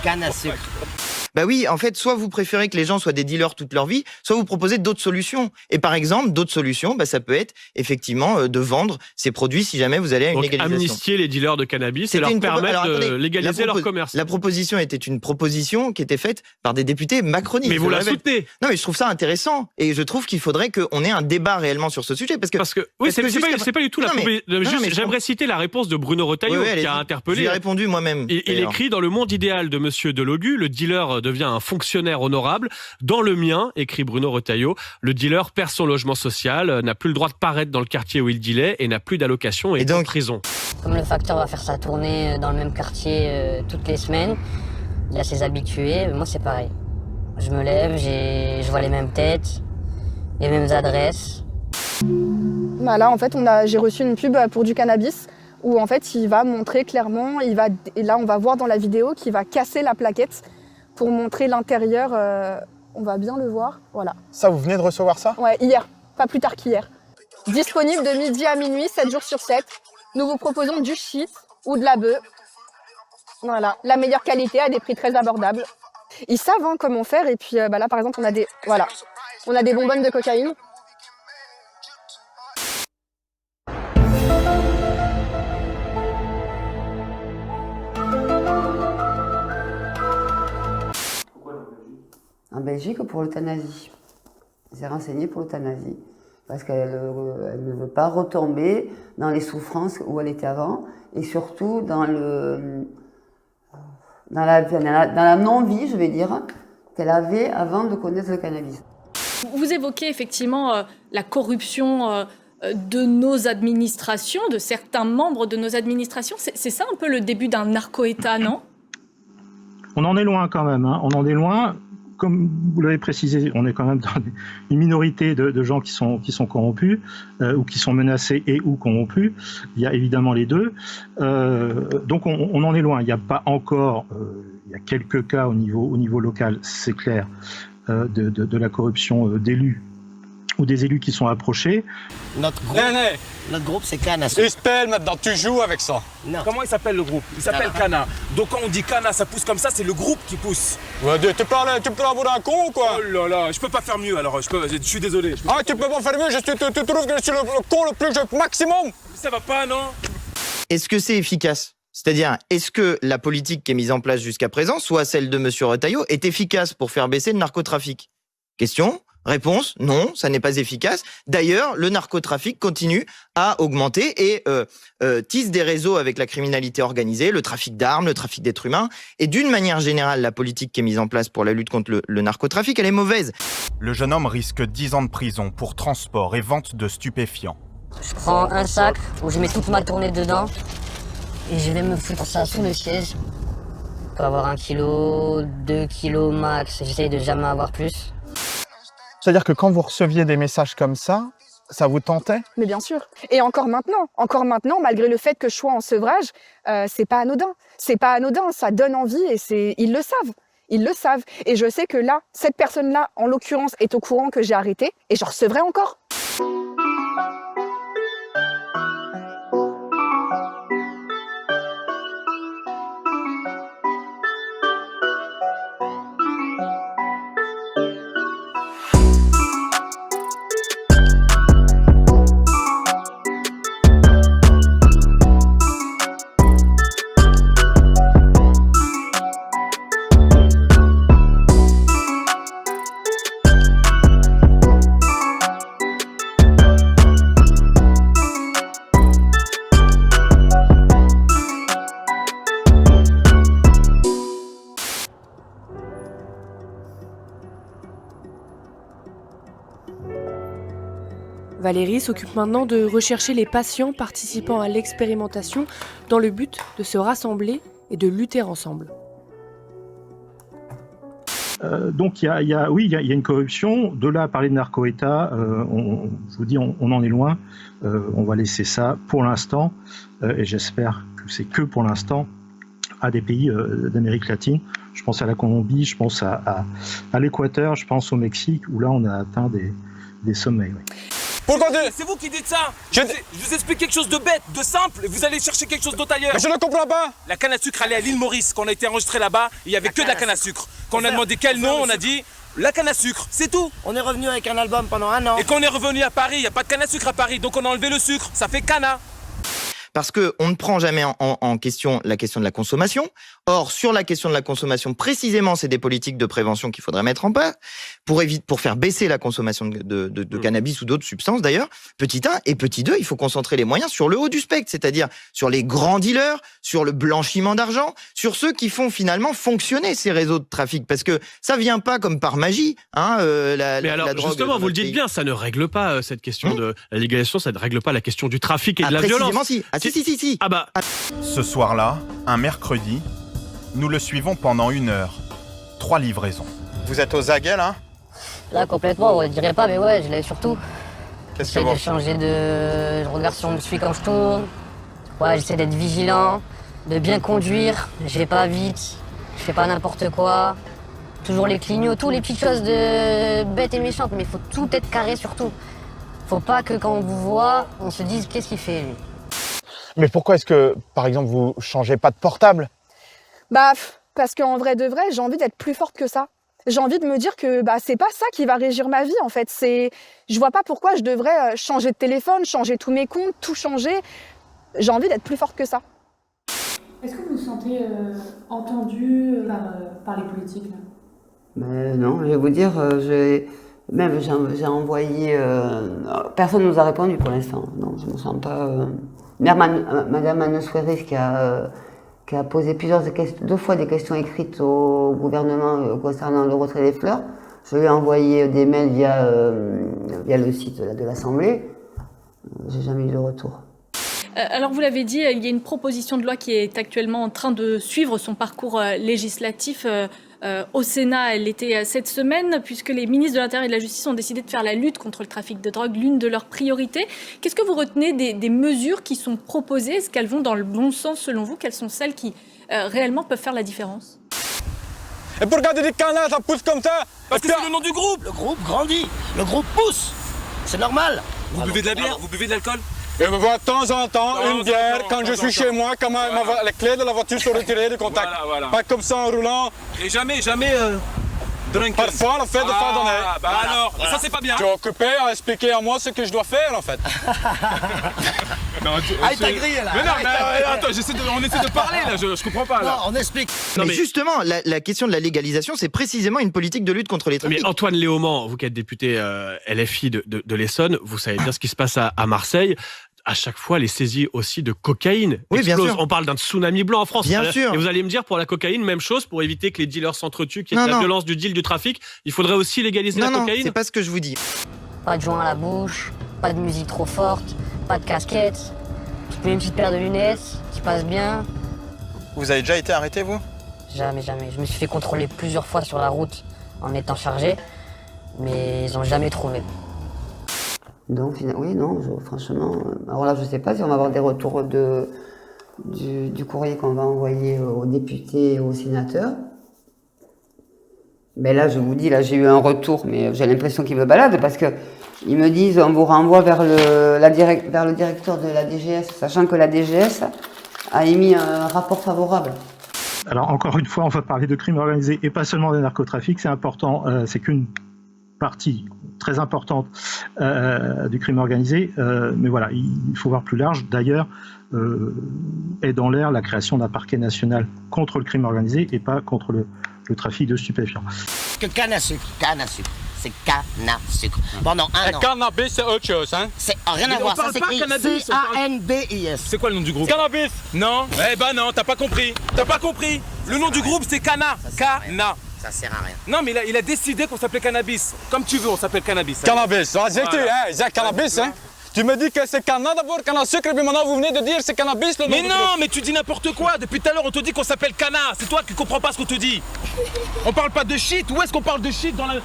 Canne à sucre. Bah oui, en fait, soit vous préférez que les gens soient des dealers toute leur vie, soit vous proposez d'autres solutions. Et par exemple, d'autres solutions, bah, ça peut être effectivement de vendre ces produits si jamais vous allez à une Donc, légalisation. amnistier les dealers de cannabis et leur permettre de légaliser leur commerce. La proposition était une proposition qui était faite par des députés macronistes. Mais vous la soutenez. Non, mais je trouve ça intéressant et je trouve qu'il faudrait qu'on ait un débat réellement sur ce sujet parce que oui, c'est pas du tout la proposition. J'aimerais citer la réponse de Bruno Retailleau qui a interpellé. J'ai répondu moi-même. Il écrit: dans le monde idéal de Monsieur Delogu, le dealer devient un fonctionnaire honorable. Dans le mien, écrit Bruno Retailleau, le dealer perd son logement social, n'a plus le droit de paraître dans le quartier où il dealait et n'a plus d'allocation et donc en prison. Comme le facteur va faire sa tournée dans le même quartier toutes les semaines, il a ses habitués, moi c'est pareil. Je me lève, je vois les mêmes têtes, les mêmes adresses. Bah là en fait j'ai reçu une pub pour du cannabis où en fait il va montrer clairement, et là on va voir dans la vidéo qu'il va casser la plaquette pour montrer l'intérieur, on va bien le voir, voilà. Ça, vous venez de recevoir ça? Ouais, hier, pas plus tard qu'hier. Disponible de midi à minuit, 7 jours sur 7. Nous vous proposons du shit ou de la bœuf. Voilà, la meilleure qualité à des prix très abordables. Ils savent comment faire et puis là par exemple on a des bonbonnes de cocaïne. En Belgique, pour l'euthanasie. Elle s'est renseignée pour l'euthanasie. Parce qu'elle ne veut pas retomber dans les souffrances où elle était avant. Et surtout dans la non-vie, je vais dire, qu'elle avait avant de connaître le cannabis. Vous évoquez effectivement la corruption de nos administrations, de certains membres de nos administrations. C'est ça un peu le début d'un narco-État, non? On en est loin quand même, hein. On en est loin. Comme vous l'avez précisé, on est quand même dans une minorité de gens qui sont corrompus ou qui sont menacés et ou corrompus. Il y a évidemment les deux. Donc on en est loin. Il n'y a pas encore, il y a quelques cas au niveau local, c'est clair, de la corruption d'élus ou des élus qui sont approchés. Notre groupe c'est Cana. Espelle maintenant, tu joues avec ça. Non. Comment il s'appelle le groupe? Il s'appelle Cana. Donc quand on dit Cana, ça pousse comme ça, c'est le groupe qui pousse. Ouais, tu peux avoir un con ou quoi? Oh là là, je peux pas faire mieux alors, je suis désolé. Tu peux pas faire mieux, tu trouves que je suis le con le plus maximum? Ça va pas, non? Est-ce que c'est efficace? C'est-à-dire, est-ce que la politique qui est mise en place jusqu'à présent, soit celle de M. Retailleau, est efficace pour faire baisser le narcotrafic? Question. Réponse, non, ça n'est pas efficace. D'ailleurs, le narcotrafic continue à augmenter et tisse des réseaux avec la criminalité organisée, le trafic d'armes, le trafic d'êtres humains. Et d'une manière générale, la politique qui est mise en place pour la lutte contre le narcotrafic, elle est mauvaise. Le jeune homme risque 10 ans de prison pour transport et vente de stupéfiants. Je prends un sac où je mets toute ma tournée dedans et je vais me foutre ça sous le siège. Pour avoir 1 kilo, 2 kilos max, j'essaye de jamais avoir plus. C'est-à-dire que quand vous receviez des messages comme ça vous tentait? Mais bien sûr. Et encore maintenant, malgré le fait que je sois en sevrage, c'est pas anodin. C'est pas anodin, ça donne envie et ils le savent. Ils le savent. Et je sais que là, cette personne-là, en l'occurrence, est au courant que j'ai arrêté et je recevrai encore. Valérie s'occupe maintenant de rechercher les patients participant à l'expérimentation dans le but de se rassembler et de lutter ensemble. Donc il y a une corruption. De là à parler de narco-État, je vous dis, on en est loin. On va laisser ça pour l'instant, et j'espère que c'est que pour l'instant, à des pays d'Amérique latine. Je pense à la Colombie, je pense à l'Équateur, je pense au Mexique, où là on a atteint des sommets. Oui. Pourquoi C'est vous qui dites ça. Je vous explique quelque chose de bête, de simple, et vous allez chercher quelque chose d'autre ailleurs. Mais je ne comprends pas. La canne à sucre, elle est à l'île Maurice. Quand on a été enregistré là-bas, il n'y avait que de la canne à sucre. Quand on a demandé quel nom, on a dit la canne à sucre, c'est tout. On est revenu avec un album pendant 1 an. Et quand on est revenu à Paris, il n'y a pas de canne à sucre à Paris, donc on a enlevé le sucre, ça fait cana. Parce qu'on ne prend jamais en question la question de la consommation. Or, sur la question de la consommation, précisément, c'est des politiques de prévention qu'il faudrait mettre en place pour faire baisser la consommation de cannabis ou d'autres substances d'ailleurs. Petit 1 et petit 2, il faut concentrer les moyens sur le haut du spectre, c'est-à-dire sur les grands dealers, sur le blanchiment d'argent, sur ceux qui font finalement fonctionner ces réseaux de trafic. Parce que ça vient pas comme par magie, la drogue. Justement, vous le dites bien, ça ne règle pas cette question de la légalisation, ça ne règle pas la question du trafic et de la violence. Si. Si. Ah bah. Ce soir-là, un mercredi, nous le suivons pendant 1 heure. 3 livraisons. Vous êtes aux aguets, là? Là, complètement, on ne dirait pas, mais ouais, je l'ai surtout. Qu'est-ce que J'essaie vous... de changer de... Je regarde si on me suit quand je tourne. Ouais, j'essaie d'être vigilant, de bien conduire. Je vais pas vite, je fais pas n'importe quoi. Toujours les clignots, les petites choses de bêtes et méchantes, mais il faut tout être carré surtout. Faut pas que quand on vous voit, on se dise qu'est-ce qu'il fait lui. Mais pourquoi est-ce que, par exemple, vous changez pas de portable? Bah, parce qu'en vrai de vrai, j'ai envie d'être plus forte que ça. J'ai envie de me dire que c'est pas ça qui va régir ma vie en fait. Je vois pas pourquoi je devrais changer de téléphone, changer tous mes comptes, tout changer. J'ai envie d'être plus forte que ça. Est-ce que vous vous sentez entendu par les politiques là? Mais non, je vais vous dire, j'ai envoyé... personne ne nous a répondu pour l'instant. Non, je me sens pas... Madame Anne Souéris qui a posé 2 fois des questions écrites au gouvernement concernant le retrait des fleurs. Je lui ai envoyé des mails via le site de l'Assemblée. J'ai jamais eu de retour. Alors vous l'avez dit, il y a une proposition de loi qui est actuellement en train de suivre son parcours législatif au Sénat. Elle était cette semaine, puisque les ministres de l'Intérieur et de la Justice ont décidé de faire la lutte contre le trafic de drogue l'une de leurs priorités. Qu'est-ce que vous retenez des mesures qui sont proposées? Est-ce qu'elles vont dans le bon sens selon vous? Quelles sont celles qui réellement peuvent faire la différence? Et pour regarder des canards, ça pousse comme ça? Parce que c'est le nom du groupe. Le groupe grandit, le groupe pousse. C'est normal. Vous buvez de la bière? Vous buvez de l'alcool? Et on boit de temps en temps une bière quand je suis chez moi, quand les clés de la voiture sont retirées du contact. Voilà. Pas comme ça en roulant. Et jamais drunken. Parfois, le fait de faire donner. Alors, ça c'est pas bien. Tu es occupé à expliquer à moi ce que je dois faire en fait. il t'a grillé là. Mais non, attends, on essaie de parler là, je comprends pas là. Non, on explique. Mais justement, la question de la légalisation, c'est précisément une politique de lutte contre les trafics. Mais Antoine Léaumont, vous qui êtes député LFI de l'Essonne, vous savez bien ce qui se passe à Marseille. À chaque fois, les saisies aussi de cocaïne explosent. Bien sûr. On parle d'un tsunami blanc en France. Bien sûr. Et vous allez me dire, pour la cocaïne, même chose, pour éviter que les dealers s'entretuent, qu'il y ait de la violence du deal, du trafic, il faudrait aussi légaliser la cocaïne? Non, c'est pas ce que je vous dis. Pas de joint à la bouche, pas de musique trop forte, pas de casquette, une petite paire de lunettes qui passe bien. Vous avez déjà été arrêté, vous? Jamais. Je me suis fait contrôler plusieurs fois sur la route en étant chargé, mais ils n'ont jamais trouvé. Donc, oui, non, franchement... Alors là, je ne sais pas si on va avoir des retours du courrier qu'on va envoyer aux députés et aux sénateurs. Mais là, je vous dis, là, j'ai eu un retour, mais j'ai l'impression qu'ils me baladent parce qu'ils me disent on vous renvoie vers le directeur de la DGS, sachant que la DGS a émis un rapport favorable. Alors, encore une fois, on va parler de crime organisé et pas seulement des narcotrafics. C'est important, c'est qu'une partie très importante du crime organisé, mais voilà, il faut voir plus large. D'ailleurs, est dans l'air la création d'un parquet national contre le crime organisé et pas contre le trafic de stupéfiants. Que canne à sucre, c'est canne à sucre. Pendant 1 an. Cannabis, c'est autre chose, hein? C'est rien à voir, ça s'écrit C-A-N-B-I-S. C'est quoi le nom du groupe? Cannabis! Non? Eh ben non, t'as pas compris. Le nom du groupe, c'est Cana. Cana. Ça sert à rien. Non, mais il a décidé qu'on s'appelait Cannabis. Comme tu veux, on s'appelle Cannabis. Cannabis, vas-y, cannabis, hein? Tu me dis que c'est canna d'abord, canne à sucre, et puis maintenant vous venez de dire c'est cannabis le nom Mais du non, produit. mais tu dis n'importe quoi. Depuis tout à l'heure, on te dit qu'on s'appelle Cana. C'est toi qui comprends pas ce qu'on te dit. On parle pas de shit. Où est-ce qu'on parle de shit dans la...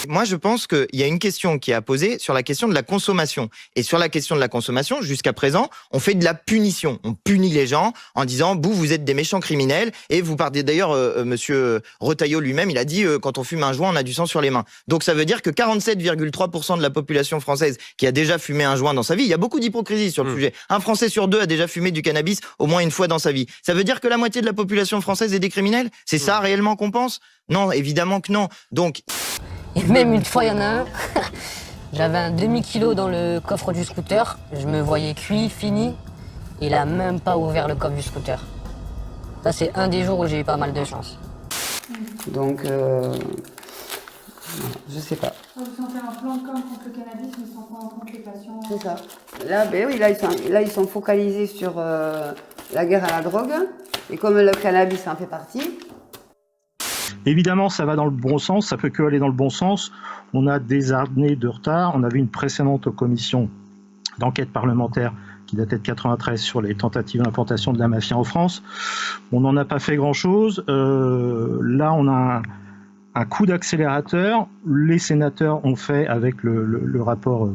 Moi, je pense qu'il y a une question qui est à poser sur la question de la consommation. Et sur la question de la consommation, jusqu'à présent, on fait de la punition. On punit les gens en disant, vous êtes des méchants criminels. Et vous partez d'ailleurs, monsieur Retailleau lui-même, il a dit, quand on fume un joint, on a du sang sur les mains. Donc ça veut dire que 47,3% de la population française qui a déjà fumé un joint dans sa vie, il y a beaucoup d'hypocrisie sur le sujet. Un Français sur 2 a déjà fumé du cannabis au moins une fois dans sa vie. Ça veut dire que la moitié de la population française est des criminels? C'est ça réellement qu'on pense? Non, évidemment que non. Donc... Et même une fois, il y en a un, j'avais un demi-kilo dans le coffre du scooter, je me voyais cuit, fini, il a même pas ouvert le coffre du scooter. Ça, c'est un des jours où j'ai eu pas mal de chance. Donc, je sais pas. Vous sentez un plan de com contre le cannabis, mais sans prendre en compte les patients. C'est ça. Là, ben oui, là, ils sont focalisés sur la guerre à la drogue. Et comme le cannabis en fait partie. Évidemment, ça va dans le bon sens, ça peut que aller dans le bon sens. On a des années de retard. On avait une précédente commission d'enquête parlementaire qui datait de 93 sur les tentatives d'implantation de la mafia en France. On n'en a pas fait grand-chose. Là, on a un coup d'accélérateur. Les sénateurs ont fait, avec le rapport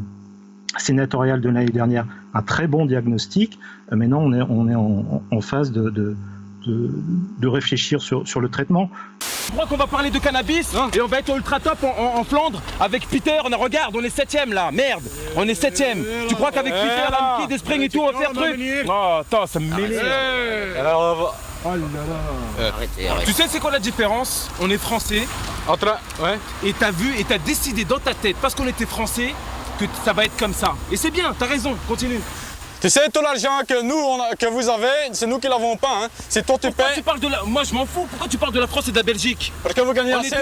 sénatorial de l'année dernière, un très bon diagnostic. Maintenant, on est en phase de réfléchir sur le traitement. Je crois qu'on va parler de cannabis et on va être au ultra top en Flandre avec Peter. Regarde, on est 7ème là, merde, on est 7ème. Tu crois qu'avec Peter, la Kid, Spring et tout, on va faire truc? Oh, attends, ça me m'énerve. Alors, oh là là. Arrêtez. Tu sais, c'est quoi la différence? On est français, et t'as vu et t'as décidé dans ta tête, parce qu'on était français, que ça va être comme ça. Et c'est bien, t'as raison, continue. Tu sais, tout l'argent que vous avez, c'est nous qui l'avons pas. Hein. C'est toi tu payes. Tu parles de la... Moi, je m'en fous. Pourquoi tu parles de la France et de la Belgique? Parce que vous gagnez assez.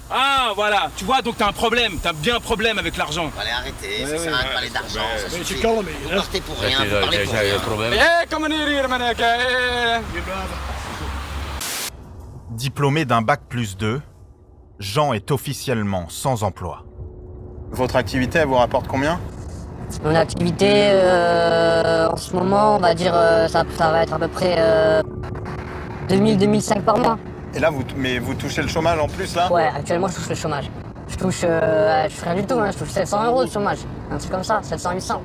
Ah, voilà. Tu vois, donc t'as un problème. T'as bien un problème avec l'argent. Allez, arrêtez. Ça sert à rien de parler d'argent. Ça suffit. Vous partez pour rien, vous parlez pour rien. Comment rire, manek. Diplômé d'un bac+2, Jean est officiellement sans emploi. Votre activité, elle vous rapporte combien? Mon activité, en ce moment, on va dire, ça va être à peu près 2000-2005 par mois. Et là, vous touchez le chômage en plus, là? Ouais, actuellement, je touche le chômage. Je touche rien du tout, hein, je touche 700 € de chômage. Un truc comme ça, 700-800.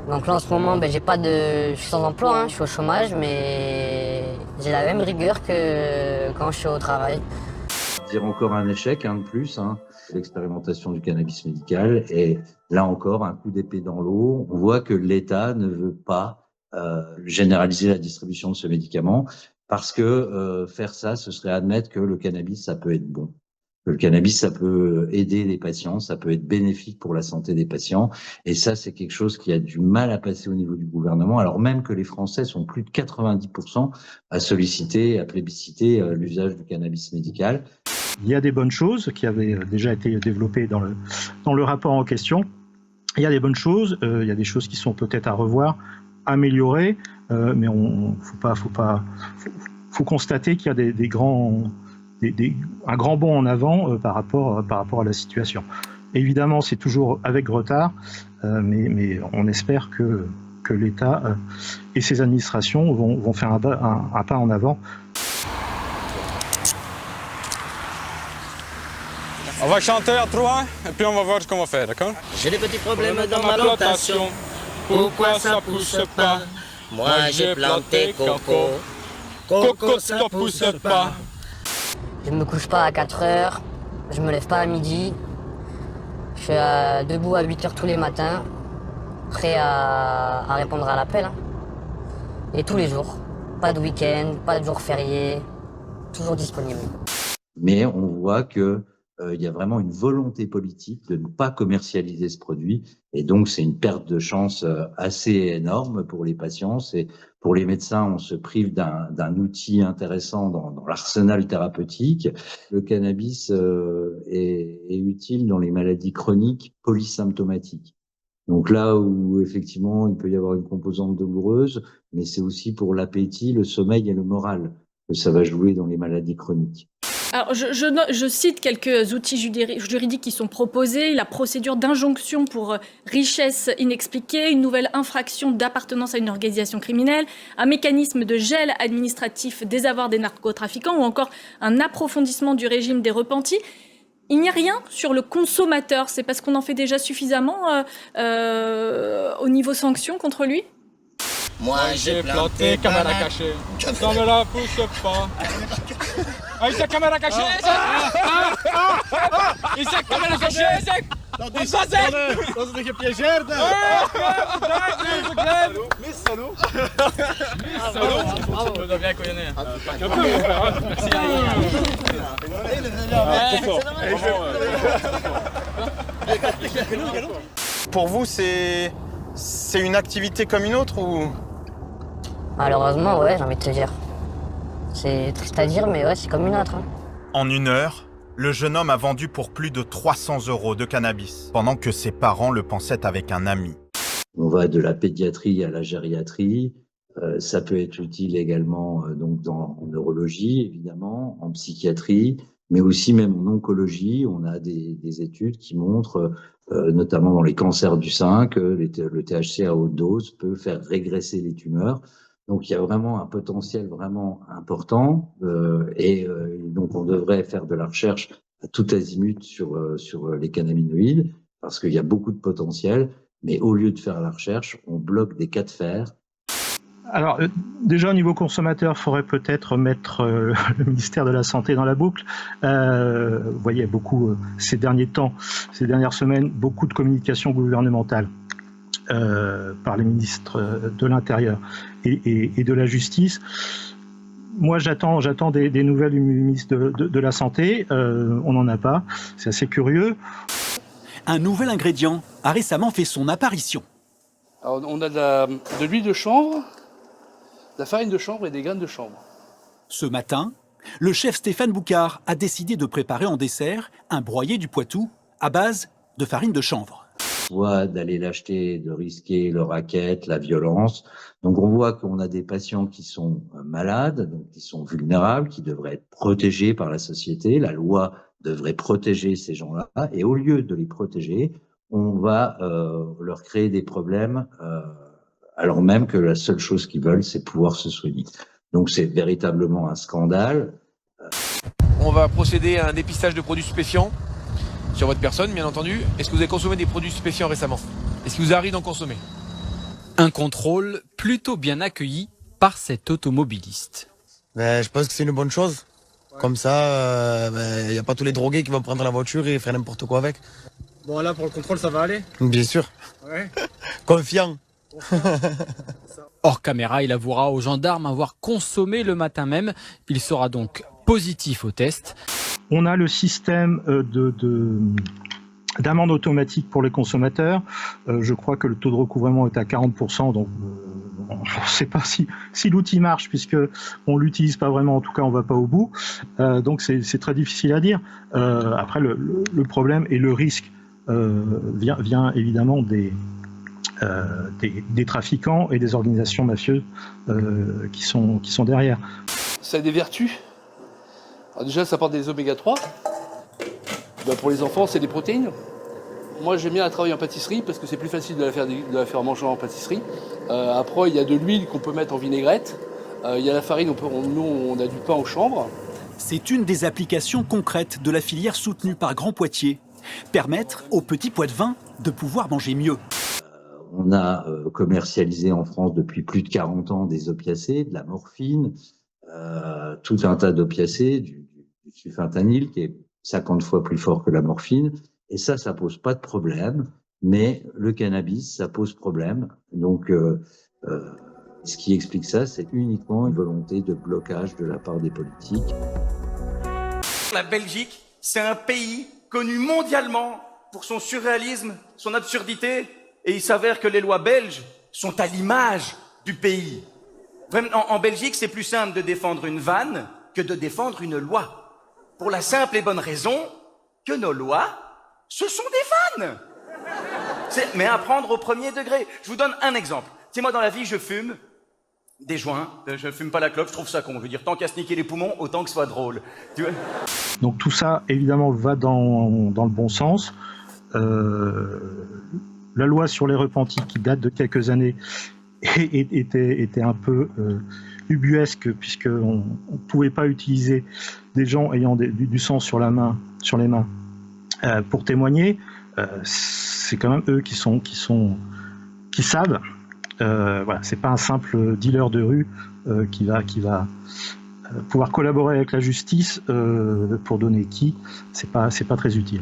Donc là, en ce moment, j'ai pas de... Je suis sans emploi, hein, je suis au chômage, mais j'ai la même rigueur que quand je suis au travail. Je dirais encore un échec, de plus, l'expérimentation du cannabis médical. Et là encore, un coup d'épée dans l'eau. On voit que l'État ne veut pas généraliser la distribution de ce médicament parce que faire ça, ce serait admettre que le cannabis, ça peut être bon. Que le cannabis, ça peut aider les patients, ça peut être bénéfique pour la santé des patients. Et ça, c'est quelque chose qui a du mal à passer au niveau du gouvernement, alors même que les Français sont plus de 90% à solliciter, à plébisciter l'usage du cannabis médical. Il y a des bonnes choses qui avaient déjà été développées dans le rapport en question. Il y a des bonnes choses, il y a des choses qui sont peut-être à revoir, améliorer, mais faut constater qu'il y a un grand bond en avant par rapport à la situation. Évidemment, c'est toujours avec retard, mais on espère que l'État et ses administrations vont faire un pas en avant. On va chanter à 3 et puis on va voir ce qu'on va faire, d'accord? J'ai des petits problèmes dans ma plantation. Pourquoi ça pousse pas? Moi j'ai planté coco. Coco ça pousse pas. Je me couche pas à 4 heures, je me lève pas à midi. Je suis debout à 8 heures tous les matins, prêt à répondre à l'appel. Et tous les jours. Pas de week-end, pas de jour férié, toujours disponible. Mais on voit que il y a vraiment une volonté politique de ne pas commercialiser ce produit. Et donc, c'est une perte de chance assez énorme pour les patients. Pour les médecins, on se prive d'un outil intéressant dans l'arsenal thérapeutique. Le cannabis est utile dans les maladies chroniques polysymptomatiques. Donc là où, effectivement, il peut y avoir une composante douloureuse, mais c'est aussi pour l'appétit, le sommeil et le moral que ça va jouer dans les maladies chroniques. Alors, je cite quelques outils juridiques qui sont proposés. La procédure d'injonction pour richesse inexpliquée, une nouvelle infraction d'appartenance à une organisation criminelle, un mécanisme de gel administratif des avoirs des narcotrafiquants ou encore un approfondissement du régime des repentis. Il n'y a rien sur le consommateur. C'est parce qu'on en fait déjà suffisamment au niveau sanctions contre lui? Moi j'ai planté caméra cachée, ça ne la pousse pas. Ah, Isaac, caméra cachée, Isaac, caméra cachée, Isaac. Dat is een gepiégeerde. Mes salauds. On doit bien connaître. Merci. Pour vous, c'est une activité comme une autre ou? Malheureusement, ouais, j'ai envie de te dire. C'est triste à dire, mais ouais, c'est comme une autre. Hein. En 1 heure, le jeune homme a vendu pour plus de 300 € de cannabis, pendant que ses parents le pensaient avec un ami. On va de la pédiatrie à la gériatrie. Ça peut être utile également donc en neurologie, évidemment, en psychiatrie, mais aussi même en oncologie. On a des études qui montrent, notamment dans les cancers du sein, que le THC à haute dose peut faire régresser les tumeurs. Donc il y a vraiment un potentiel vraiment important et donc on devrait faire de la recherche à tout azimut sur les cannabinoïdes parce qu'il y a beaucoup de potentiel, mais au lieu de faire la recherche, on bloque des cas de fer. Alors, déjà au niveau consommateur, il faudrait peut-être mettre le ministère de la Santé dans la boucle. Vous voyez, beaucoup, ces derniers temps, ces dernières semaines, beaucoup de communication gouvernementale par les ministres de l'Intérieur et de la Justice. Moi, j'attends des nouvelles du ministre de la Santé. On n'en a pas. C'est assez curieux. Un nouvel ingrédient a récemment fait son apparition. Alors, on a de l'huile de chanvre, de la farine de chanvre et des graines de chanvre. Ce matin, le chef Stéphane Boucard a décidé de préparer en dessert un broyé du Poitou à base de farine de chanvre. Soit d'aller l'acheter, de risquer le racket, la violence. Donc on voit qu'on a des patients qui sont malades, donc qui sont vulnérables, qui devraient être protégés par la société. La loi devrait protéger ces gens-là. Et au lieu de les protéger, on va leur créer des problèmes alors même que la seule chose qu'ils veulent, c'est pouvoir se soigner. Donc c'est véritablement un scandale. On va procéder à un dépistage de produits stupéfiants sur votre personne, bien entendu. Est-ce que vous avez consommé des produits stupéfiants récemment? Est-ce qu'il vous arrive d'en consommer? Un contrôle plutôt bien accueilli par cet automobiliste. Je pense que c'est une bonne chose. Comme ça, il n'y a pas tous les drogués qui vont prendre la voiture et faire n'importe quoi avec. Bon, là, pour le contrôle, ça va aller? Bien sûr. Ouais. Confiant. Hors caméra, il avouera aux gendarmes avoir consommé le matin même. Il sera donc positif au test. On a le système d'amende automatique pour les consommateurs. Je crois que le taux de recouvrement est à 40%, donc on ne sait pas si l'outil marche, puisque on l'utilise pas vraiment, en tout cas on va pas au bout. Donc c'est très difficile à dire. Après, le problème et le risque vient évidemment des trafiquants et des organisations mafieuses qui sont derrière. Ça a des vertus. Alors déjà, ça apporte des oméga 3. Pour les enfants, c'est des protéines. Moi, j'aime bien travailler en pâtisserie parce que c'est plus facile de la faire manger en pâtisserie. Après, il y a de l'huile qu'on peut mettre en vinaigrette. Il y a la farine, nous, on a du pain au chanvre. C'est une des applications concrètes de la filière soutenue par Grand Poitiers. Permettre aux petits Poitevins de pouvoir manger mieux. On a commercialisé en France depuis plus de 40 ans des opiacés, de la morphine, tout un tas d'opiacés, du sulfentanyl qui est 50 fois plus fort que la morphine. Et ça pose pas de problème. Mais le cannabis, ça pose problème. Donc, ce qui explique ça, c'est uniquement une volonté de blocage de la part des politiques. La Belgique, c'est un pays connu mondialement pour son surréalisme, son absurdité. Et il s'avère que les lois belges sont à l'image du pays. Vraiment, en Belgique, c'est plus simple de défendre une vanne que de défendre une loi. Pour la simple et bonne raison que nos lois, ce sont des vannes. Mais à prendre au premier degré. Je vous donne un exemple. Tu sais, moi, dans la vie, je fume des joints. Je fume pas la clope, je trouve ça con. Je veux dire, tant qu'à se niquer les poumons, autant que ce soit drôle. Tu vois ? Donc tout ça, évidemment, va dans le bon sens. La loi sur les repentis, qui date de quelques années, était un peu ubuesque, puisqu'on ne pouvait pas utiliser des gens ayant du sang sur les mains pour témoigner. C'est quand même eux qui savent. Voilà, c'est pas un simple dealer de rue qui va pouvoir collaborer avec la justice pour donner qui. C'est pas très utile.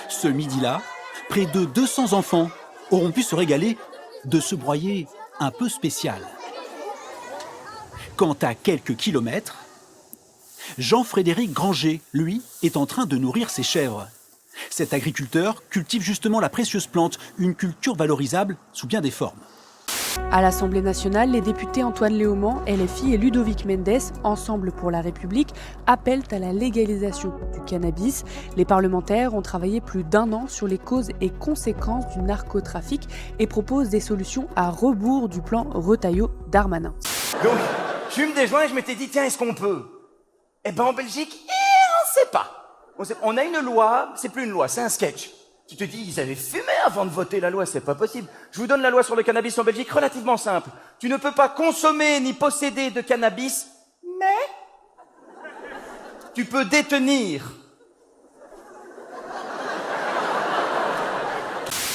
Ce midi-là, près de 200 enfants auront pu se régaler de ce broyer un peu spécial. Quant à quelques kilomètres, Jean-Frédéric Granger, lui, est en train de nourrir ses chèvres. Cet agriculteur cultive justement la précieuse plante, une culture valorisable sous bien des formes. À l'Assemblée nationale, les députés Antoine Léaumont, LFI et Ludovic Mendes, Ensemble pour la République, appellent à la légalisation du cannabis. Les parlementaires ont travaillé plus d'1 an sur les causes et conséquences du narcotrafic et proposent des solutions à rebours du plan Retailleau-Darmanin. Donc, je fume des joints et je m'étais dit, tiens, est-ce qu'on peut? Eh ben en Belgique, on sait pas. On a une loi, c'est plus une loi, c'est un sketch. Tu te dis, ils avaient fumé avant de voter la loi, c'est pas possible. Je vous donne la loi sur le cannabis en Belgique, relativement simple. Tu ne peux pas consommer ni posséder de cannabis, mais tu peux détenir.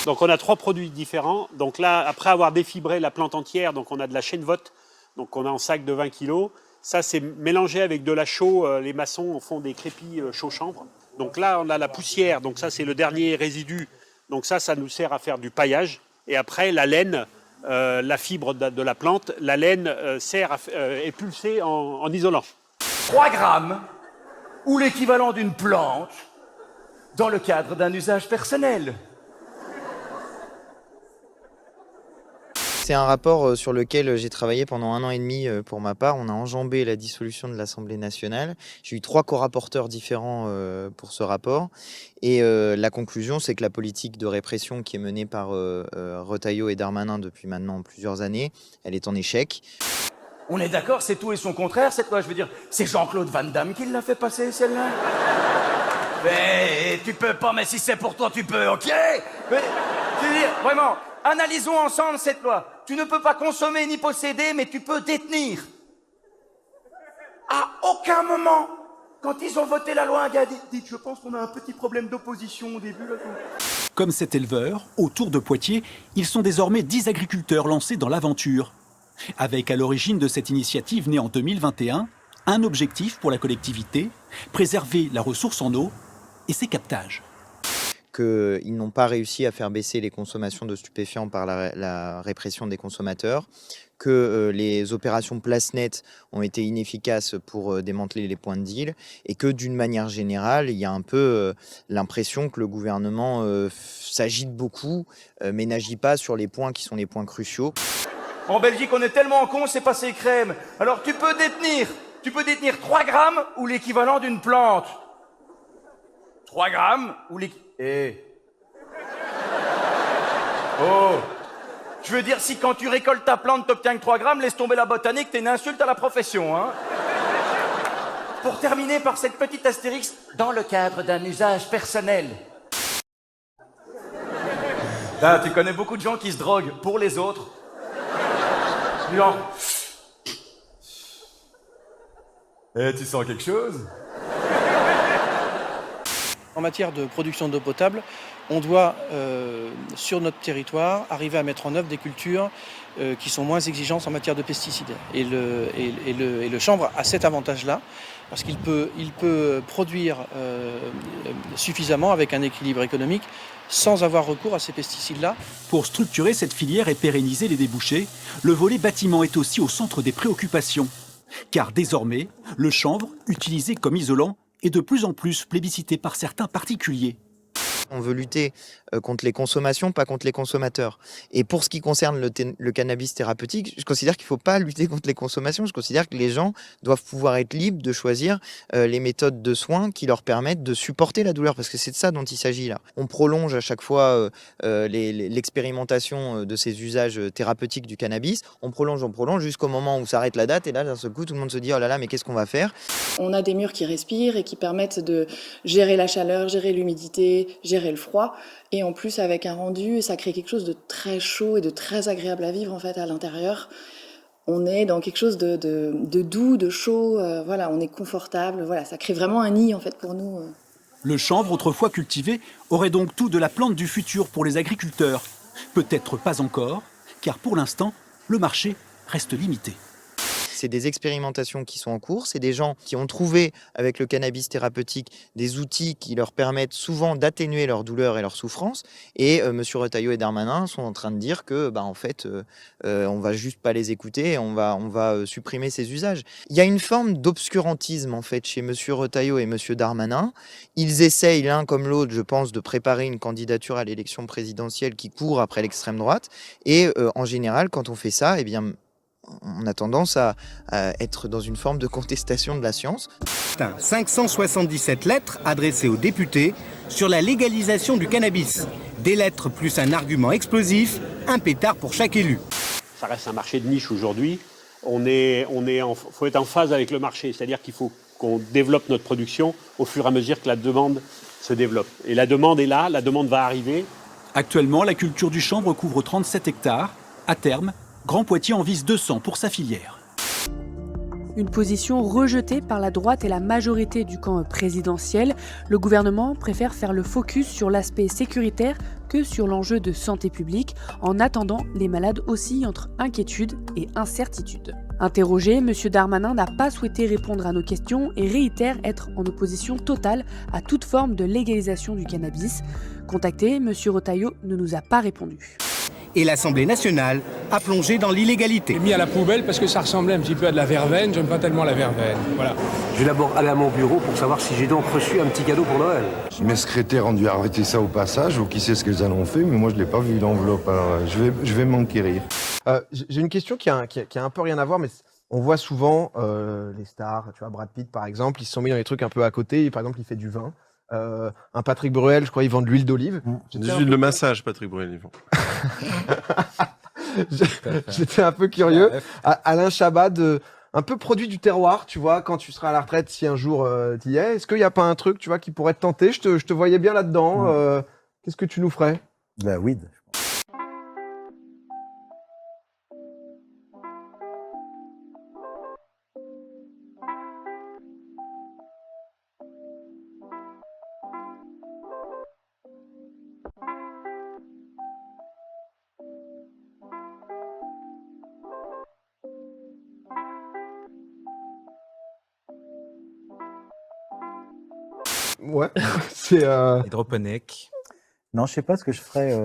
Donc on a 3 produits différents. Donc là, après avoir défibré la plante entière, donc on a de la chènevotte, donc on a en sac de 20 kg. Ça, c'est mélangé avec de la chaux. Les maçons font des crépis chaux-chanvre. Donc là, on a la poussière. Donc ça, c'est le dernier résidu. Donc ça nous sert à faire du paillage. Et après, la laine, la fibre de la plante, la laine sert à épulser en isolant. 3 grammes, ou l'équivalent d'une plante, dans le cadre d'un usage personnel. C'est un rapport sur lequel j'ai travaillé pendant 1 an et demi pour ma part. On a enjambé la dissolution de l'Assemblée nationale. J'ai eu 3 co-rapporteurs différents pour ce rapport. Et la conclusion, c'est que la politique de répression qui est menée par Retailleau et Darmanin depuis maintenant plusieurs années, elle est en échec. On est d'accord, c'est tout et son contraire, cette loi. Je veux dire, c'est Jean-Claude Van Damme qui l'a fait passer, celle-là. Mais tu peux pas, mais si c'est pour toi, tu peux, ok? Mais, je veux dire, vraiment, analysons ensemble cette loi. Tu ne peux pas consommer ni posséder, mais tu peux détenir. À aucun moment, quand ils ont voté la loi, un gars dit, je pense qu'on a un petit problème d'opposition au début. Là. Comme cet éleveur, autour de Poitiers, ils sont désormais 10 agriculteurs lancés dans l'aventure. Avec à l'origine de cette initiative née en 2021, un objectif pour la collectivité, préserver la ressource en eau et ses captages. Qu'ils n'ont pas réussi à faire baisser les consommations de stupéfiants par la répression des consommateurs, que les opérations place nette ont été inefficaces pour démanteler les points de deal, et que d'une manière générale, il y a un peu l'impression que le gouvernement s'agite beaucoup, mais n'agit pas sur les points qui sont les points cruciaux. En Belgique, on est tellement cons, c'est passé crème. Alors tu peux détenir 3 grammes ou l'équivalent d'une plante. 3 grammes ou l'équivalent... Oh. Je veux dire, si quand tu récoltes ta plante, t'obtiens que 3 grammes, laisse tomber la botanique, t'es une insulte à la profession, hein. Pour terminer par cette petite astérix, dans le cadre d'un usage personnel. Ah, tu connais beaucoup de gens qui se droguent pour les autres. Genre... tu sens quelque chose ? En matière de production d'eau potable, on doit, sur notre territoire, arriver à mettre en œuvre des cultures qui sont moins exigeantes en matière de pesticides. Et le chanvre a cet avantage-là, parce qu'il peut produire suffisamment avec un équilibre économique sans avoir recours à ces pesticides-là. Pour structurer cette filière et pérenniser les débouchés, le volet bâtiment est aussi au centre des préoccupations. Car désormais, le chanvre, utilisé comme isolant, est de plus en plus plébiscité par certains particuliers. On veut lutter contre les consommations, pas contre les consommateurs. Et pour ce qui concerne le cannabis thérapeutique, je considère qu'il ne faut pas lutter contre les consommations. Je considère que les gens doivent pouvoir être libres de choisir les méthodes de soins qui leur permettent de supporter la douleur, parce que c'est de ça dont il s'agit là. On prolonge à chaque fois l'expérimentation de ces usages thérapeutiques du cannabis. On prolonge jusqu'au moment où s'arrête la date, et là, d'un seul coup, tout le monde se dit « Oh là là, mais qu'est-ce qu'on va faire ?» On a des murs qui respirent et qui permettent de gérer la chaleur, gérer l'humidité, gérer le froid. Et en plus, avec un rendu, ça crée quelque chose de très chaud et de très agréable à vivre en fait à l'intérieur. On est dans quelque chose de doux, de chaud. Voilà, on est confortable. Voilà, ça crée vraiment un nid en fait pour nous. Le chanvre, autrefois cultivé, aurait donc tout de la plante du futur pour les agriculteurs. Peut-être pas encore, car pour l'instant, le marché reste limité. C'est des expérimentations qui sont en cours, c'est des gens qui ont trouvé avec le cannabis thérapeutique des outils qui leur permettent souvent d'atténuer leur douleur et leur souffrance. Et M. Retailleau et Darmanin sont en train de dire que, en fait, on va juste pas les écouter, on va supprimer ces usages. Il y a une forme d'obscurantisme en fait chez M. Retailleau et M. Darmanin. Ils essayent l'un comme l'autre, je pense, de préparer une candidature à l'élection présidentielle qui court après l'extrême droite. Et en général, quand on fait ça, eh bien, on a tendance à être dans une forme de contestation de la science. 577 lettres adressées aux députés sur la légalisation du cannabis. Des lettres plus un argument explosif, un pétard pour chaque élu. Ça reste un marché de niche aujourd'hui. Faut être en phase avec le marché, c'est-à-dire qu'il faut qu'on développe notre production au fur et à mesure que la demande se développe. Et la demande est là, la demande va arriver. Actuellement, la culture du chanvre couvre 37 hectares. À terme, Grand Poitiers en vise 200 pour sa filière. Une position rejetée par la droite et la majorité du camp présidentiel. Le gouvernement préfère faire le focus sur l'aspect sécuritaire que sur l'enjeu de santé publique. En attendant, les malades oscillent entre inquiétude et incertitude. Interrogé, M. Darmanin n'a pas souhaité répondre à nos questions et réitère être en opposition totale à toute forme de légalisation du cannabis. Contacté, M. Retailleau ne nous a pas répondu. Et l'Assemblée nationale a plongé dans l'illégalité. J'ai mis à la poubelle parce que ça ressemblait un petit peu à de la verveine, j'aime pas tellement la verveine. Voilà. Je vais d'abord aller à mon bureau pour savoir si j'ai donc reçu un petit cadeau pour Noël. Mes secrétaires ont dû arrêter ça au passage, ou qui sait ce qu'elles en ont fait, mais moi je l'ai pas vu l'enveloppe, alors je vais m'enquérir. J'ai une question qui a un peu rien à voir, mais on voit souvent les stars, tu vois, Brad Pitt par exemple, ils se sont mis dans des trucs un peu à côté, par exemple il fait du vin. Un Patrick Bruel, je crois, ils vendent de l'huile d'olive. Des huiles de massage, Patrick Bruel, ils vendent. J'étais un peu curieux. Alain Chabat, un peu produit du terroir, tu vois, quand tu seras à la retraite, si un jour tu y es. Est-ce qu'il n'y a pas un truc, tu vois, qui pourrait te tenter? Je te voyais bien là-dedans. Qu'est-ce que tu nous ferais? De la weed. Ouais, c'est... Hydroponique. Non, je sais pas ce que je ferais...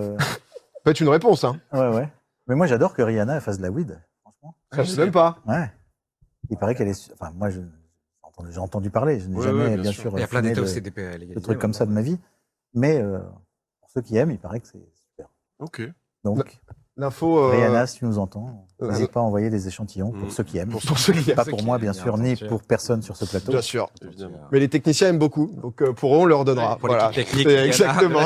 Faites une réponse, hein. Ouais. Mais moi, j'adore que Rihanna elle fasse de la weed, franchement. Je sais même pas. Ouais. Il paraît qu'elle est... Enfin, moi, j'ai entendu parler. Je n'ai jamais, bien sûr, il y a plein d'états fumé de trucs comme ça de ma vie. Mais pour ceux qui aiment, il paraît que c'est super. Ok. Donc, l'info... Rihanna, si tu nous entends, n'hésite pas à envoyer des échantillons pour ceux qui aiment. Pour ceux qui aiment. Pas pour moi, bien sûr, ni pour personne sur ce plateau. Bien sûr. Mais les techniciens aiment beaucoup, donc pour eux, on leur donnera. Pour voilà. l'équipe technique, C'est exactement.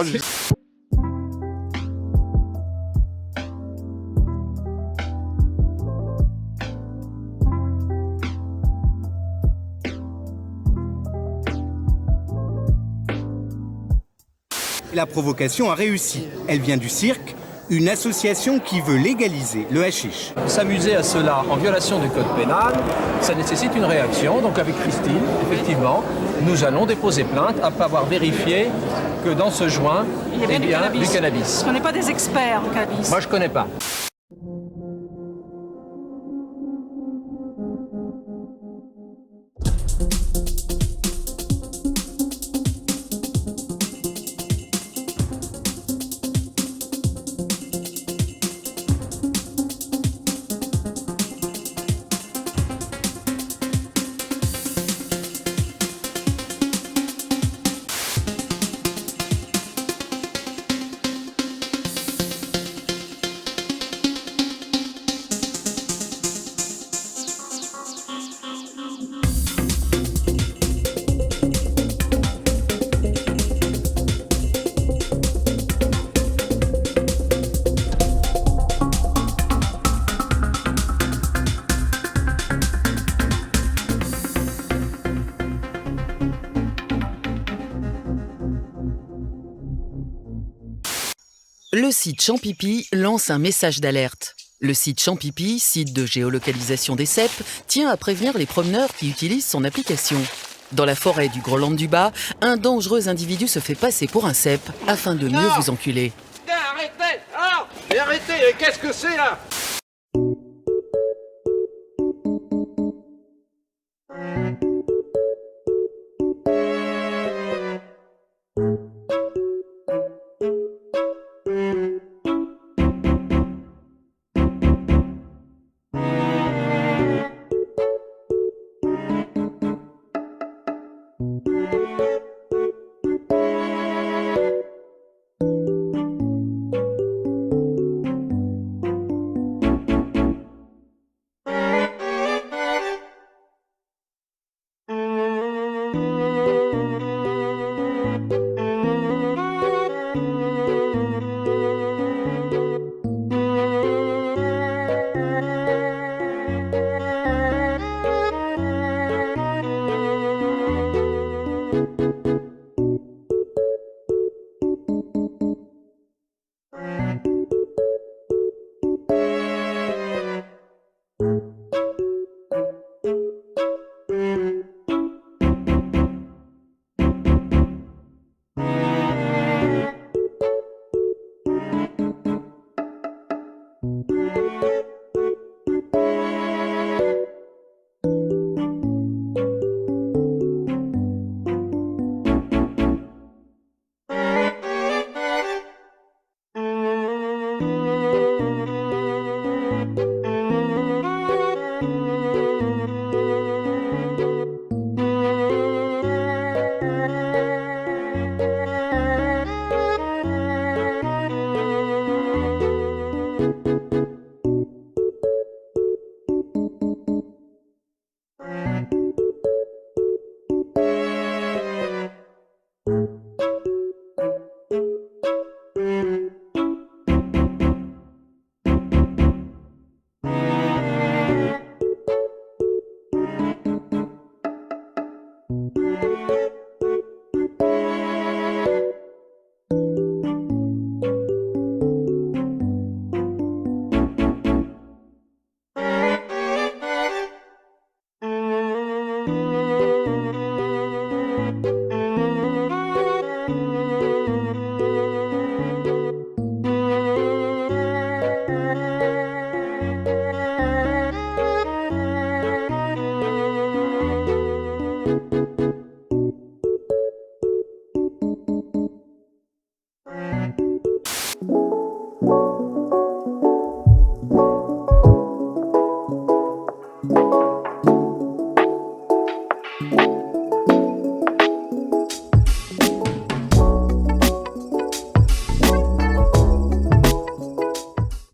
La provocation a réussi. Elle vient du cirque, une association qui veut légaliser le hashish. S'amuser à cela en violation du code pénal, ça nécessite une réaction. Donc avec Christine, effectivement, nous allons déposer plainte après avoir vérifié que dans ce joint, il y a bien du cannabis. On n'est pas des experts en cannabis. Moi, je connais pas. Le site Champipi lance un message d'alerte. Le site Champipi, site de géolocalisation des cèpes, tient à prévenir les promeneurs qui utilisent son application. Dans la forêt du Groland-du-Bas, un dangereux individu se fait passer pour un cèpe afin de mieux vous enculer. Arrêtez! Ah! Mais arrêtez! Qu'est-ce que c'est là?